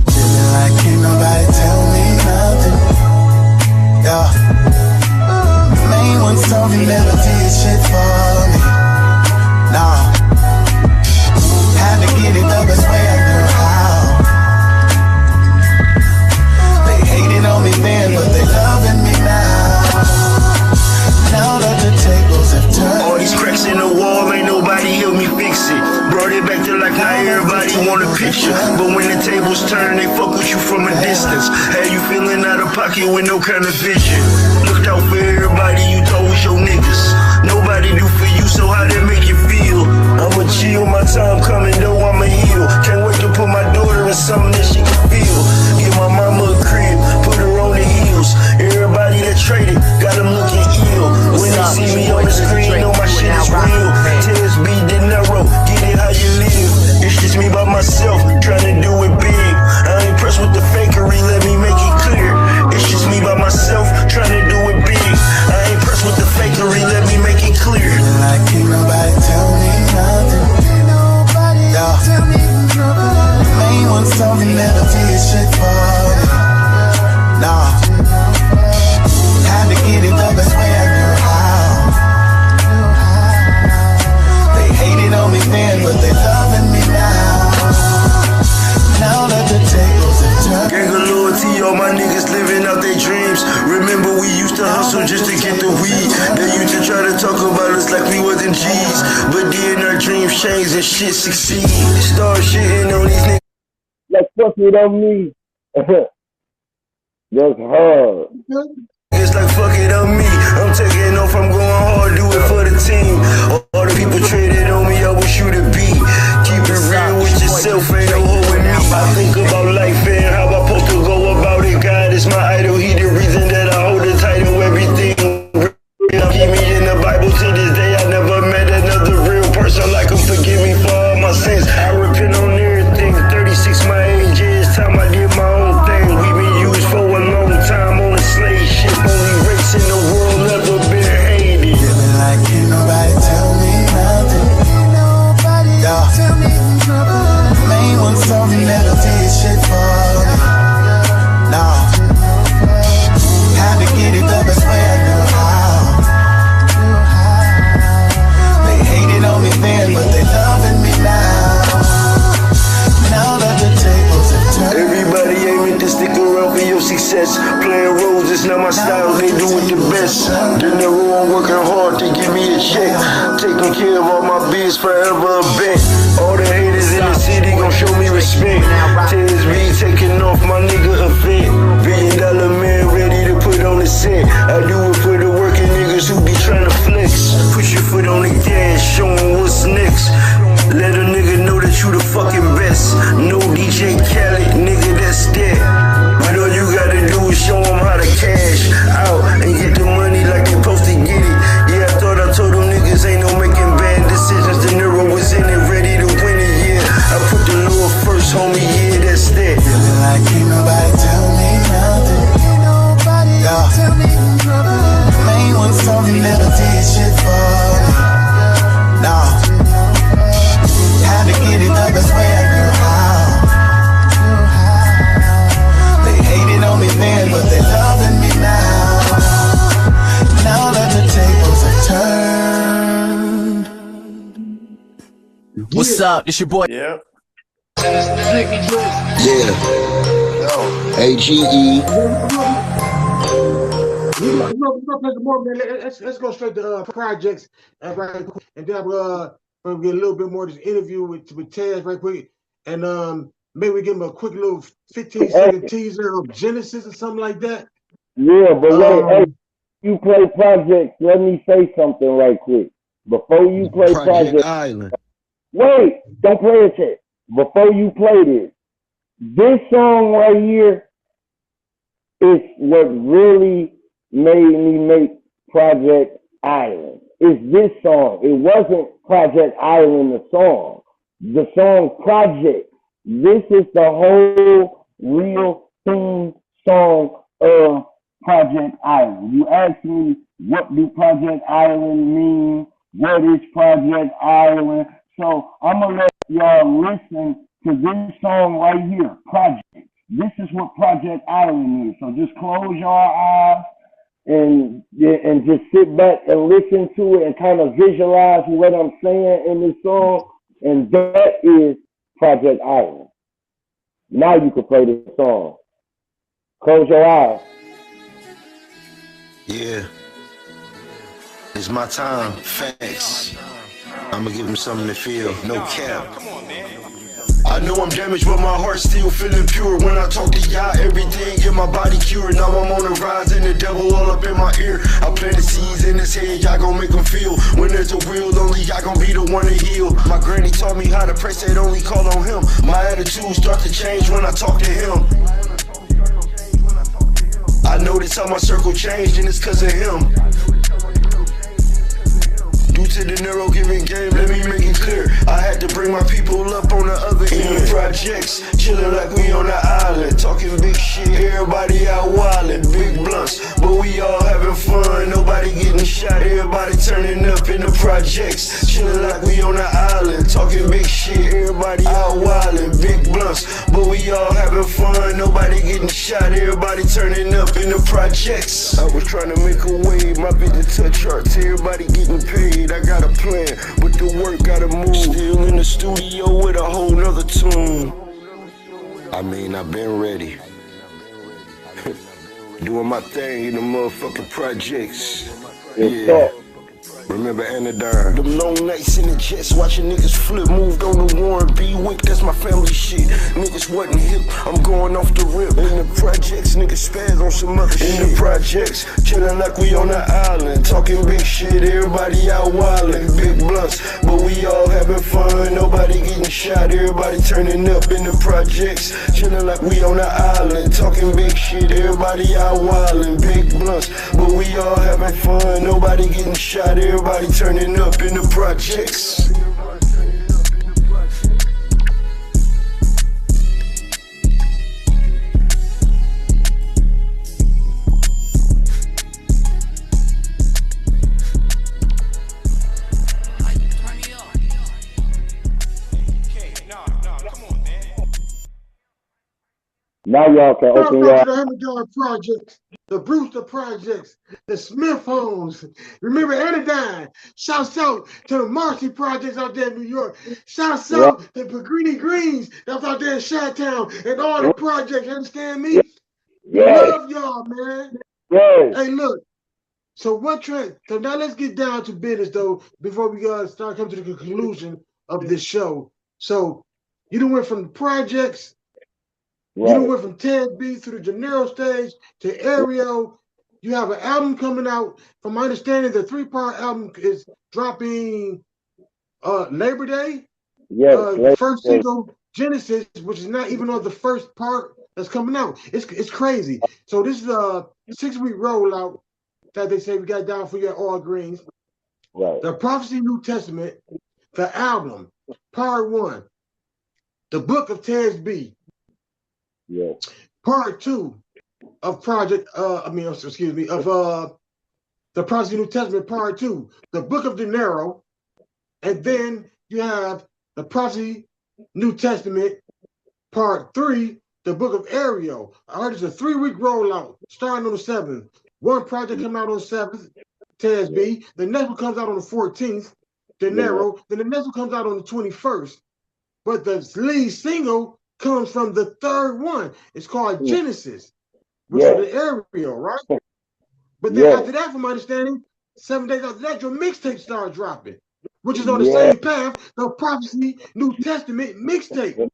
Feeling like can't nobody tell me nothing. Yeah. The main one told me never did shit for me. Nah. Had to get it the best way I knew how. They hated on me then, but they loving me now. Now that the tables have turned. All these cracks in the wall, ain't nobody help me fix it. Brought it back to like how everybody want a picture. But when the tables turn, they fuck with you from a distance. Had you feeling out of pocket with no kind of vision. Looked out for everybody you thought was your niggas. Nobody do for you, so how that make you feel? I'ma chill, my time coming, though I'ma heal. Can't wait to put my daughter in something that she can feel. Give my mama a crib, put her on the heels. Everybody that traded, got them looking ill. When they see me on the screen, know my shit is real. TSB daniro, get it how you live. It's just me by myself, trying to do it big. I ain't impressed with the fakery, let me make it clear. It's just me by myself, trying to do it big. I ain't impressed with the fakery, let me make it clear. Like can't nobody tell me nothing. Yeah. The main one told me never did shit for me. Nah. Had to get it the best way I knew how. They hated on me then, but they loving me now. Now that the tables have turned. Gang of loyalty, all my niggas living out their dreams. Remember we used to hustle just to get the weed. They used to try to talk about us like we wasn't G's. But then our dreams changed and shit succeed. Start shitting on these niggas. Like fuck it on me. That's hard. It's like fuck it on me. I'm taking off, I'm going hard, do it for the team. All the people traded on me, I wish you to be. Keep it real with yourself, ain't no holding me. I think about life and how I'm supposed to go about it. God is my idol, he the reason that I hold the title, everything. Keep me in the Bible to this day, I never met another real person like him. Forgive me for all my sins. I playing roles, it's not my style, they do it the best. Daniro, I'm working hard to give me a check. Taking care of all my biz, forever a bet. All the haters in the city gon' show me respect. Tez be taking off, my nigga a vet. $1 billion man ready to put on the set. I do it for the working niggas who be trying to flex. Put your foot on the gas, show 'em what's next. Let a nigga know that you the fucking best. No DJ Khaled, nigga, that's that. But all you gotta do is show 'em how to cash out and get the money like they supposed to get it. Yeah, I thought I told them niggas ain't no making bad decisions. The Nero was in it, ready to win it, yeah. I put the Lord first, homie, yeah, that's that. Feeling like ain't nobody tell me nothing. Ain't nobody tell me nothing. Main one told me never did shit for me. Nah. Had to get it the best way I knew how. They hated on me then, but they loving me now. Now that the tables have turned. What's up? It's your boy. Yep. Yeah. AGE. Let's go straight to projects right quick, and then we'll get a little bit more of this interview with Tez right quick, and maybe we give him a quick little 15-second teaser of Genesis or something like that. Yeah, but wait, hey, you play projects. Let me say something right quick before you play Project Island. Wait, don't play it yet. Before you play this song right here is what really made me make Project Island. It's this song. It wasn't Project Island, the song. The song Project. This is the whole real theme song of Project Island. You ask me, what do Project Island mean? What is Project Island? So I'm going to let y'all listen to this song right here, Project. This is what Project Island is. So just close your eyes and just sit back and listen to it and kind of visualize what I'm saying in this song. And that is Project Island. Now you can play this song. Close your eyes. Yeah. It's my time. Facts. I'ma give him something to feel. No cap. I know I'm damaged, but my heart's still feeling pure. When I talk to y'all, everything in my body cured. Now I'm on the rise and the devil all up in my ear. I plant the seeds in his head, y'all gon' make him feel. When there's a will, only y'all gon' be the one to heal. My granny taught me how to pray, said only call on him. My attitude start to change when I talk to him. I notice how my circle changed and it's cause of him. Due to the Nero giving game, let me make it clear. I had to bring my people up on the other end. Projects, chillin' like we on the island. Talking big shit, everybody out wildin'. Big blunts, but we all having fun. Nobody getting shot, everybody turning up in the projects. Chillin' like we on the island. Talking big shit, everybody out wildin'. Big blunts, but we all having fun. Nobody getting shot, everybody turning up in the projects. I was trying to make a wave, my vision touch charts, everybody getting paid. I got a plan, but the work gotta move. Still in the studio with a whole nother tune. I mean, I've been ready. Doing my thing in the motherfucking projects. Yeah. Remember Anodyne? Them long nights in the jets, watching niggas flip. Moved on the Warren B. Wick, that's my family shit. Niggas wasn't hip, I'm going off the rip. In the projects, niggas spaz on some other shit. In the projects, chillin' like we on the island. Talking big shit, everybody out wildin'. Big blunts, but we all having fun. Nobody getting shot, everybody turning up in the projects. Chillin' like we on the island. Talking big shit, everybody out wildin'. Big blunts, but we all having fun. Nobody getting shot, everybody turning up in the projects. Now y'all can open your the projects, the Brewster projects, the Smith homes. Remember Anodyne. Shouts out to the Marcy projects out there in New York. Shouts out to Pagrini Greens that's out there in Chi-Town and all the projects. You understand me? Yes. Love y'all, man. Yes. Hey, look. So so now let's get down to business though, before we start coming to the conclusion of this show. So you done went from the projects, you done went from Ted B through the daniro stage to Aerial. You have an album coming out. From my understanding, the 3-part album is dropping Labor Day. Yes. The first single, Genesis, which is not even on the first part that's coming out. It's crazy. So this is a 6-week rollout that they say we got down for you at All Greens. Right. The Prophecy New Testament, the album, part 1, the Book of Tes B. Yes. Part 2 of the Prophecy New Testament, part 2, the Book of daniro, and then you have the Prophecy New Testament, part 3, the Book of Aerial. I heard it's a 3-week rollout starting on the 7th. One project coming out on the 7th, Tes B. The next one comes out on the 14th, daniro. Then the next one comes out on the 21st. But the lead single comes from the 3rd one. It's called Genesis, which is the Aerial, right? But then after that, from my understanding, 7 days after that, your mixtape started dropping, which is on the same path, the Prophecy New Testament mixtape,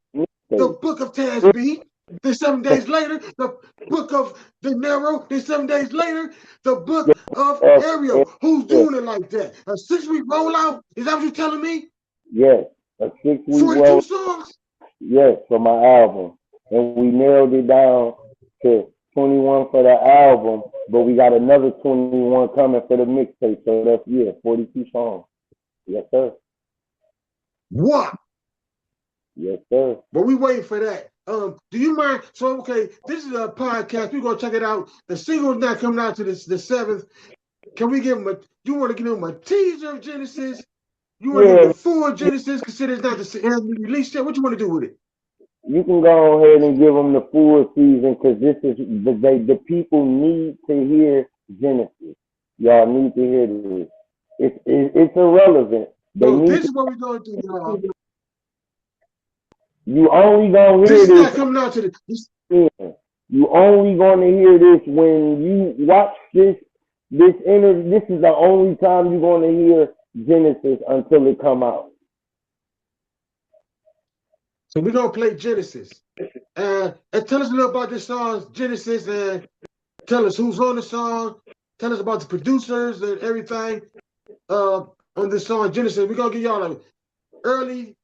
the Book of Tes B. Then 7 days later, the Book of daniro. Then 7 days later, the Book of Aerial. Who's doing it like that? A 6-week rollout? Is that what you're telling me? Yes, a 6-week 42 songs? Yes, for my album. And we narrowed it down to 21 for the album, but we got another 21 coming for the mixtape. So that's 42 songs. Yes, sir. What? Yes, sir. But we waiting for that. Do you mind? So, okay, this is a podcast. We're going to check it out. The single's not coming out to the 7th. Can we give them you want to give them a teaser of Genesis? You want to give them the full Genesis? Consider it's not the release yet. What you want to do with it? You can go ahead and give them the full season because this is the people need to hear Genesis. Y'all need to hear this. It's irrelevant. So this is what we're going to do, y'all. You only gonna hear this. This is not coming out to the. You only gonna hear this when you watch this interview. This is the only time you're gonna hear Genesis until it come out. So we're gonna play Genesis, and tell us a little about this song, Genesis, and tell us who's on the song. Tell us about the producers and everything on this song, Genesis. We're gonna give y'all an early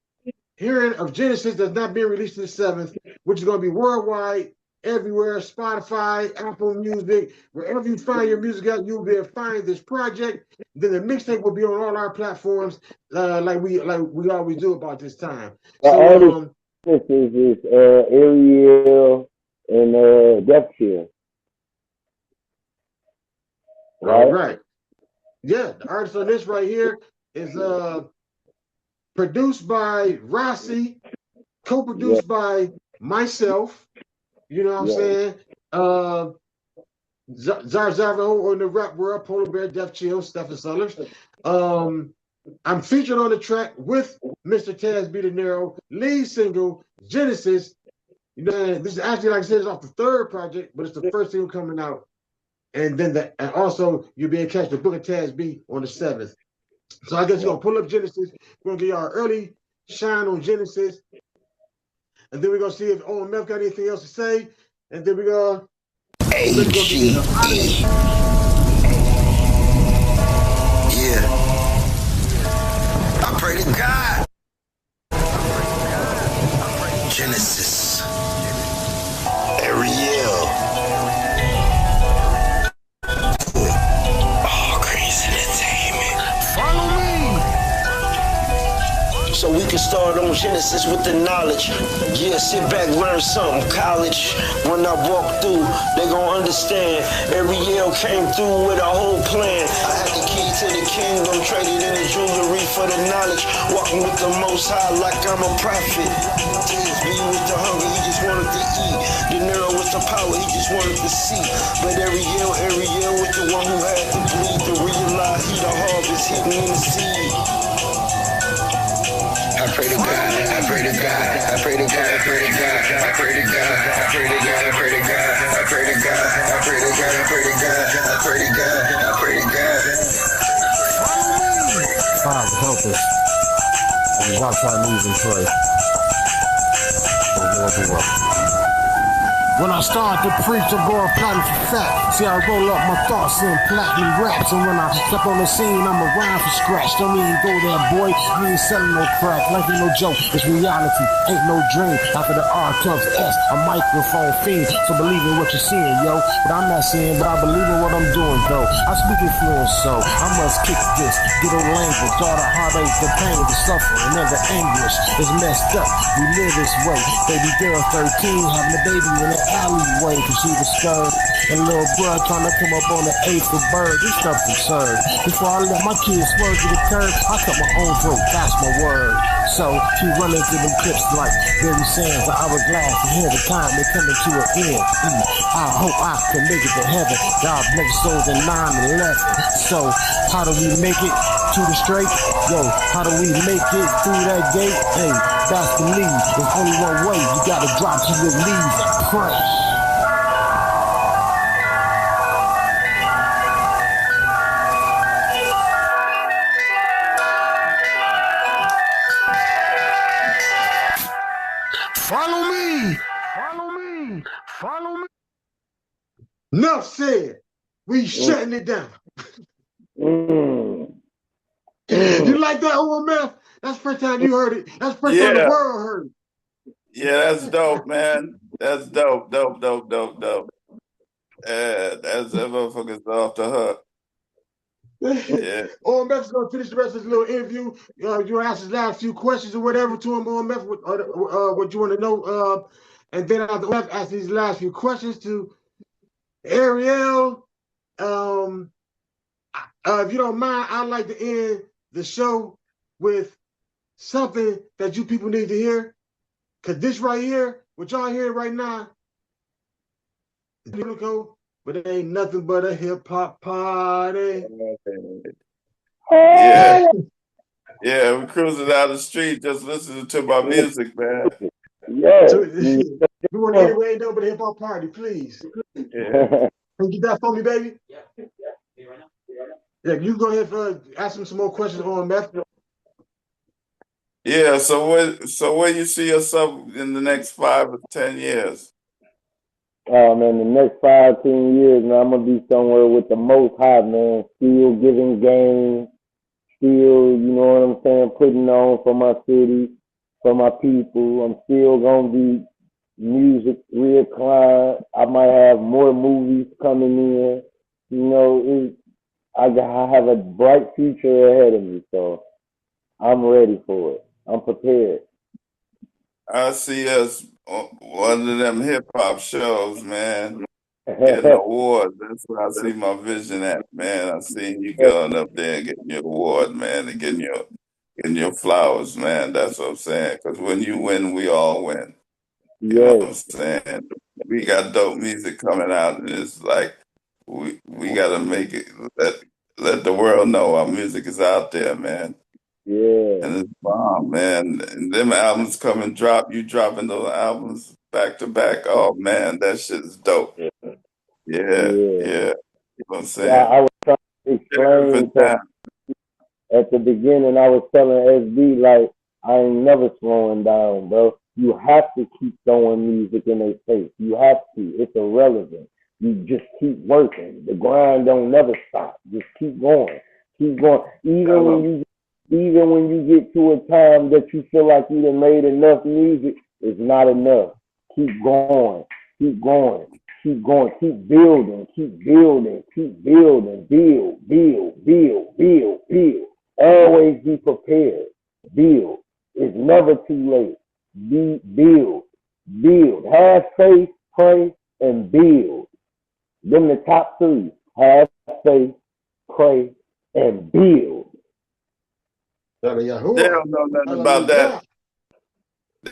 hearing of Genesis that's not being released to the 7th, which is going to be worldwide, everywhere, Spotify, Apple Music, wherever you find your music out, you'll be able to find this project. Then the mixtape will be on all our platforms, like we always do about this time. So this is Aerial and Def Chill. Right? Right. Yeah, the artist on this right here is produced by Rossi, co-produced by myself, you know what I'm saying? Zarzavo on the rap world, Polar Bear, Def Chill, Stephen Sellers. I'm featured on the track with Mr. Tes B. daniro, lead single, Genesis. You know, this is actually, like I said, it's off the 3rd project, but it's the first single coming out. And then and also you'll be able to catch the Book of Tes B on the 7th. So I guess you're going to pull up Genesis. We're going to get y'all early shine on Genesis. And then we're going to see if OMF got anything else to say. And then we're going to... Yeah. I pray to God. Genesis. Ariel. So we can start on Genesis with the knowledge. Yeah, sit back, learn something. College, when I walk through, they gon' understand. Ariel came through with a whole plan. I had the key to the kingdom, traded in the jewelry for the knowledge. Walking with the Most High like I'm a prophet. Be with the hunger, he just wanted to eat. daniro with the power, he just wanted to see. But Ariel with the one who had to bleed. To realize he the harvest hidden in the seed. I pray to God, I pray to God, I pray to God, I pray to God, I pray to God, I pray to God, I pray to God, I pray to God, I pray to God, I pray to God, I pray to God, I pray to God. Father, help us. We watch our knees and pray. Lord, do what? When I start to preach, I'm going platinum for fact. See, I roll up my thoughts in platinum raps. And when I step on the scene, I'm a rhyme for scratch. Don't even go there, boy. I ain't selling no crack. Life ain't no joke, it's reality. Ain't no dream. After the R comes S, a microphone fiend. So believe in what you're seeing, yo. But I'm not seeing, but I believe in what I'm doing, though. I speak in fluent, so I must kick this. Get old language, all the heartache, the pain, the suffering, and the anguish is messed up. We live this way. Baby girl 13 having a baby in the alleyway cause she was scared. And little bro trying to come up on the 8th of bird. This stuff absurd. Before I let my kids swerve to the curb, I cut my own throat, that's my word. So she running through them clips like very sands of hourglass. And here the time they coming to an end. I hope I can make it to heaven. God bless souls in 9/11. So how do we make it to the straight? Yo, how do we make it through that gate? Hey, that's the lead. There's only one way. You gotta drop to your knees and pray. Follow me. Follow me. Follow me. Enough said. We shutting it down. You like that OMF? That's the first time you heard it. That's the first time the world heard it. Yeah, that's dope, man. That's dope. Yeah, that motherfucker's off the hook. Yeah. OMF's gonna finish the rest of this little interview. You ask his last few questions or whatever to him, OMF, what you want to know. And then after OMF, ask these last few questions to Ariel. If you don't mind, I'd like to end the show with something that you people need to hear. Because this right here, what y'all hearing right now, but it ain't nothing but a hip-hop party. Yeah. Yeah, we cruising down the street just listening to my music, man. Yeah. So, we want to hear it ain't nothing but a hip-hop party, please. Yeah. Can you get that for me, baby? Yeah, you go ahead and ask him some more questions on Meth. Yeah, so where you see yourself in the next 5 or 10 years? Oh man, the next 5-10 years, man, I'm gonna be somewhere with the Most High, man. Still giving game, still, you know what I'm saying, putting on for my city, for my people. I'm still gonna be music reacclaimed. I might have more movies coming in. You know, I have a bright future ahead of me, so I'm ready for it. I'm prepared. I see us on one of them hip hop shows, man. Getting awards. That's where I see my vision at, man. I see you going up there and getting your award, man, and getting your flowers, man. That's what I'm saying. Because when you win, we all win. You know what I'm saying? We got dope music coming out, and it's like we gotta make it. Let the world know our music is out there, man. Yeah. And it's bomb, man. And them albums come and drop. You dropping those albums back to back. Oh man, that shit is dope. Yeah. You know what I'm saying? Yeah, I was trying to explain at the beginning, I was telling SB, like, I ain't never slowing down, bro. You have to keep throwing music in their face. You have to. It's irrelevant. You just keep working. The grind don't never stop. Just keep going. Keep going. Even when you get to a time that you feel like you done made enough music, it's not enough. Keep going. Keep going. Keep going. Keep building. Keep building. Keep building. Build. Always be prepared. Build. It's never too late. Build. Have faith, pray, and build. Them the top 3. Have faith, pray, and build. They don't know nothing about that.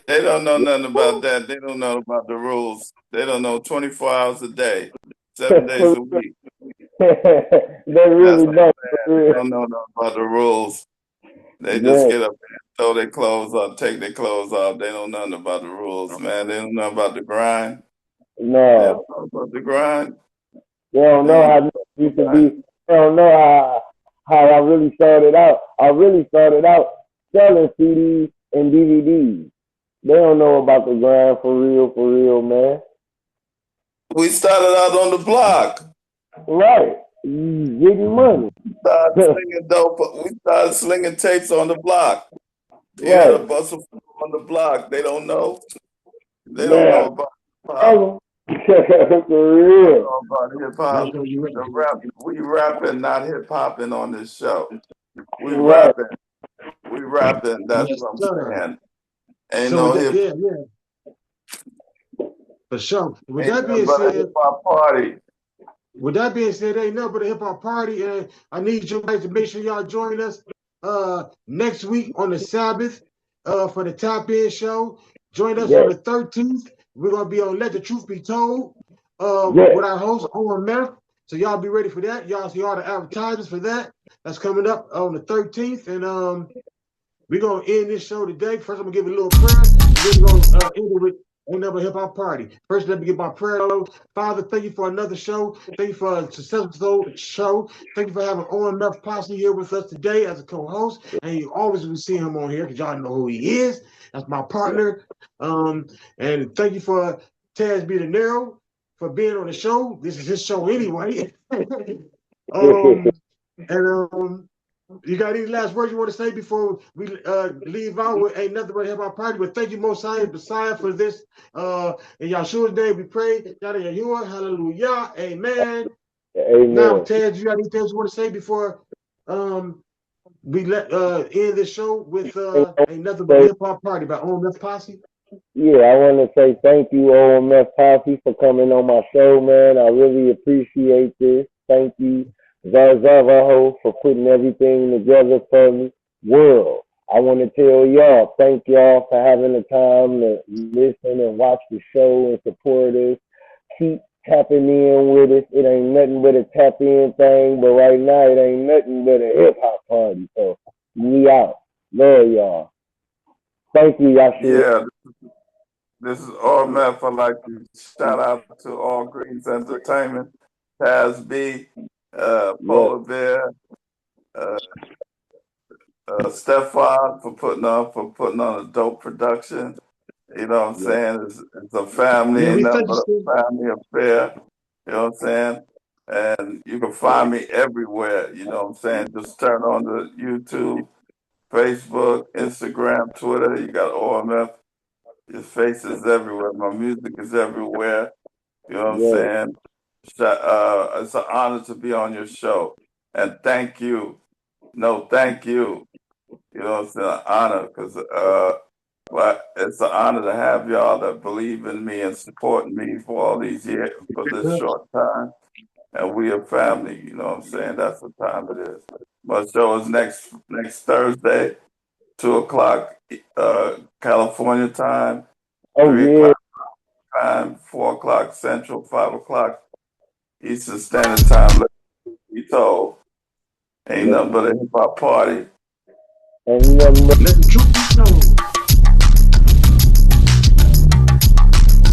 They don't know nothing about that. They don't know about the rules. They don't know 24 hours a day, 7 days a week. They really don't. They don't know nothing about the rules. They just get up and throw their clothes up, take their clothes off. They don't know nothing about the rules, man. They don't know about the grind. No. They don't know about the grind. They don't know how it used to be. They don't know how I really started out. I really started out selling CDs and DVDs. They don't know about the grind for real, man. We started out on the block. Right. Getting money. We started slinging tapes on the block. You Right. had a bustle on the block. They don't know. They don't know about hip-hop. For real. They don't know about hip-hop. We rapping, not hip-hopping on this show. We rapping. We rapping. That's what I'm saying. Ain't no hip. Yeah. For sure. With Ain't that being said, hip-hop party. With that being said, ain't nothing but a hip-hop party, and I need you guys to make sure y'all join us next week on the Sabbath for the Tap In Show. Join us on the 13th. We're going to be on Let the Truth Be Told with our host, Owen Meth. So y'all be ready for that. Y'all see all the advertisements for that. That's coming up on the 13th. And we're going to end this show today. First, I'm going to give a little prayer, and then we're going to end it with another hip-hop party. First, let me get my prayer low. Father, thank you for another show. Thank you for a successful show. Thank you for having Owen Meth Posse here with us today as a co-host. And you always will see him on here because y'all know who he is. That's my partner. And thank you for Taz B. daniro for being on the show. This is his show anyway. You got any last words you want to say before we leave out with Ain't Nothing But a Hip-Hop Party? But thank you, Messiah, for this. In Yahshua's name we pray. Yada Yahuwah, hallelujah, amen. Amen. Now, Ted, you got anything you want to say before we end this show with Ain't Nothing But a Hip-Hop Party by OMF Posse? Yeah, I want to say thank you, OMF Posse, for coming on my show, man. I really appreciate this. Thank you. Zavaho for putting everything together for me. World, I want to tell y'all, thank y'all for having the time to listen and watch the show and support us. Keep tapping in with us. It ain't nothing but a tap in thing, but right now it ain't nothing but a hip hop party. So we out. Love y'all. Thank you, Yahshua. Yeah, this is All Meth. I'd like to shout out to All Greens Entertainment, Taz B, Polar Bear, Stefan for putting on a dope production. You know what I'm saying? It's a family, ain't nothing but a family affair. You know what I'm saying? And you can find me everywhere. You know what I'm saying? Just turn on the YouTube, Facebook, Instagram, Twitter. You got OMF. His face is everywhere. My music is everywhere. You know what I'm saying? It's an honor to be on your show. And thank you. No, thank you. You know what I'm saying? An honor, because it's an honor to have y'all that believe in me and support me for all these years, for this short time. And we are family, you know what I'm saying? That's what time it is. My show is next Thursday, 2 o'clock California time, 3 o'clock time, 4 o'clock Central, 5 o'clock Eastern Standard Time. Let me be told. Ain't nothing but a hip-hop party. Let the truth be told.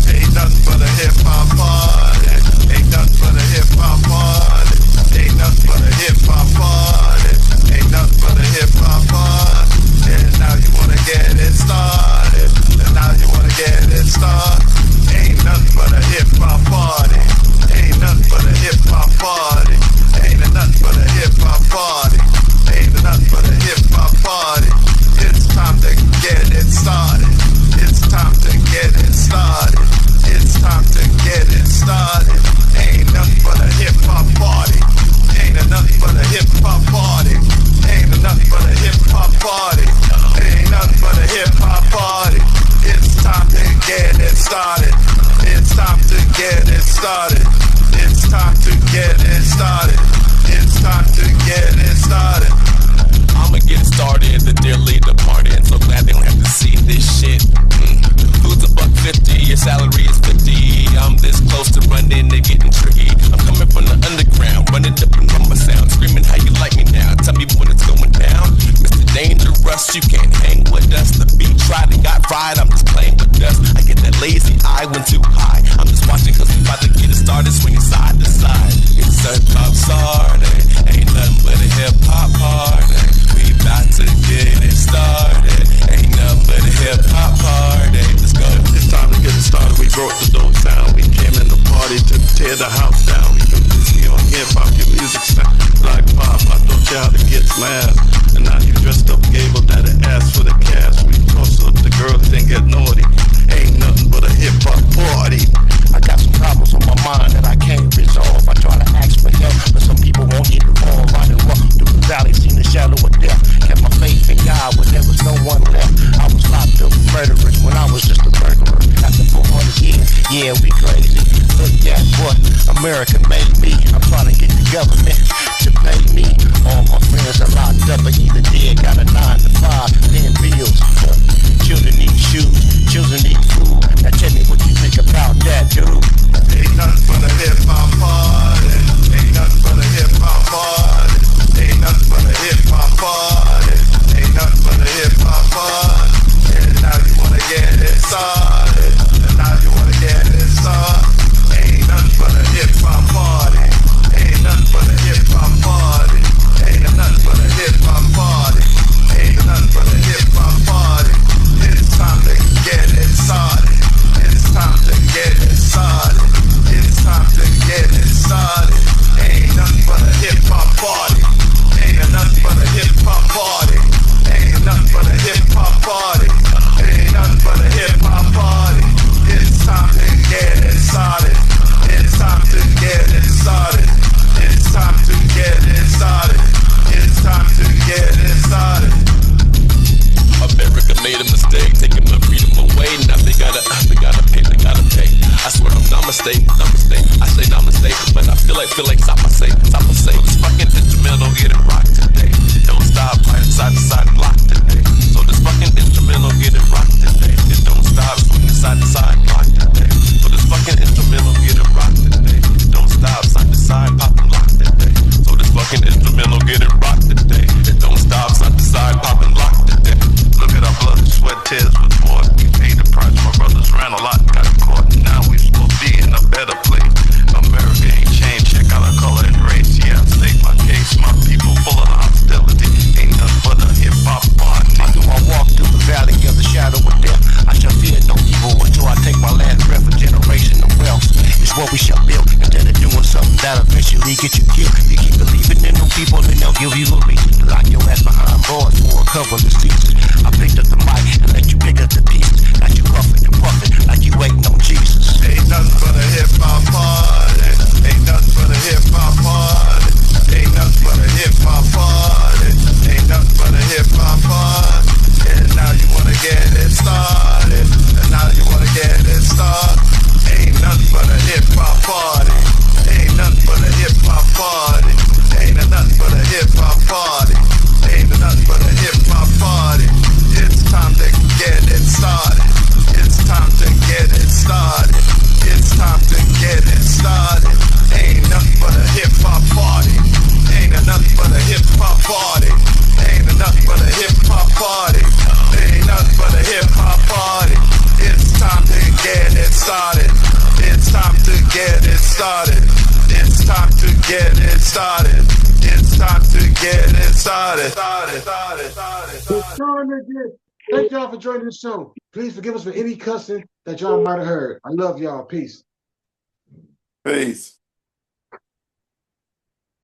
Ain't nothing but a hip-hop party. Ain't nothing but a hip-hop party. Ain't nothing but a hip-hop party. Ain't nothing but a hip-hop party. And now you wanna get it started. And now you wanna get it started. Ain't nothing but a hip-hop party. Ain't nothing but a hip-hop party. Ain't nothing but a hip-hop party. Ain't nothing but a hip-hop party. It's time to get man. And now you dressed up Gable that asked for the cash. We toss up the girl didn't get naughty. Ain't nothing but a hip-hop party. I got some problems on my mind that I can't resolve. I try to ask for help, but some people won't get involved. I done walked through the valley, seen the shadow of death. Kept my faith in God when there was no one left. I was locked up with murderers when I was just a burglar. After 400 years, yeah, we crazy. Look at what America made me. I'm trying to get the government to pay me. All my friends are locked up, but either dead, got a 9 to 5, paying bills. Children need shoes, children need food. Now tell me what you think about that, dude. Ain't nothing but a hip-hop party. Ain't nothing but a hip-hop party. Ain't nothing but a hip-hop party. Ain't nothing but a hip-hop party. And now you wanna get it started. And now you wanna get it started. Ain't nothing but a hip-hop party. Ain't nothing but a hip-hop party. Ain't nothing but a hip-hop party. Ain't nothing but a hip-hop party. It's time to get it started. It's time to get it started. It's time to get it started. Ain't nothing but a hip-hop party. Ain't nothing but a hip-hop party. Ain't nothing but a hip-hop party. Ain't nothing but a hip-hop party. It's time to get it started. It's time to get it started. It's time to get it started. It's time to get it started. America made a mistake, taking my freedom away. Now they gotta pay, they gotta pay. I swear I'm not mistake. I say not mistake, but I feel like Sapa say. This fucking instrumental getting rocked today. Don't stop, right side to side block today. So this fucking instrumental getting rocked today. It don't stop, swinging side to side block today. So this fucking instrumental getting rocked today. It don't stop, side to side popping lock today. So this fucking instrumental getting rocked today. It don't stop, side to side popping lock today. Look at our blood, sweat, tears with water. We paid the price, my brothers ran a lot, got caught. Now we supposed to be in a better place. America ain't changed, check out our color and race. Yeah, I state my case, my people full of hostility. Ain't nothing but a hip-hop party. I do I walk through the valley of the shadow of death. I shall fear no evil until I take my last breath. A generation of wealth is what we shall build. Instead of doing something that eventually get you killed. You keep believing in them people and they'll give you a reason to lock your ass behind bars for a couple of seasons. I picked up the mic and let you pick up the pieces. Got you huffing and puffing like you waiting on Jesus. Ain't nothing but a hip-hop party. Ain't nothing but a hip-hop party. Ain't nothing but a hip-hop party. Ain't nothing but a hip-hop party. And now you wanna get it started. And now you wanna get it started. Ain't nothing but a hip-hop party. Ain't nothing but a hip-hop party. Ain't nothing but a hip-hop party. Ain't nothing but a hip-hop party. It's time to get it started. It's time to get it started. It's time to get it started. Ain't nothing but a hip-hop party. Ain't nothing but a hip-hop party. Ain't nothing but a hip-hop party. Ain't nothing but a hip-hop party. It's time to get it started. It's time to get it started. It's time to get it started. It's time to get it started. Thank y'all for joining the show. Please forgive us for any cussing that y'all might have heard. I love y'all. Peace. Peace.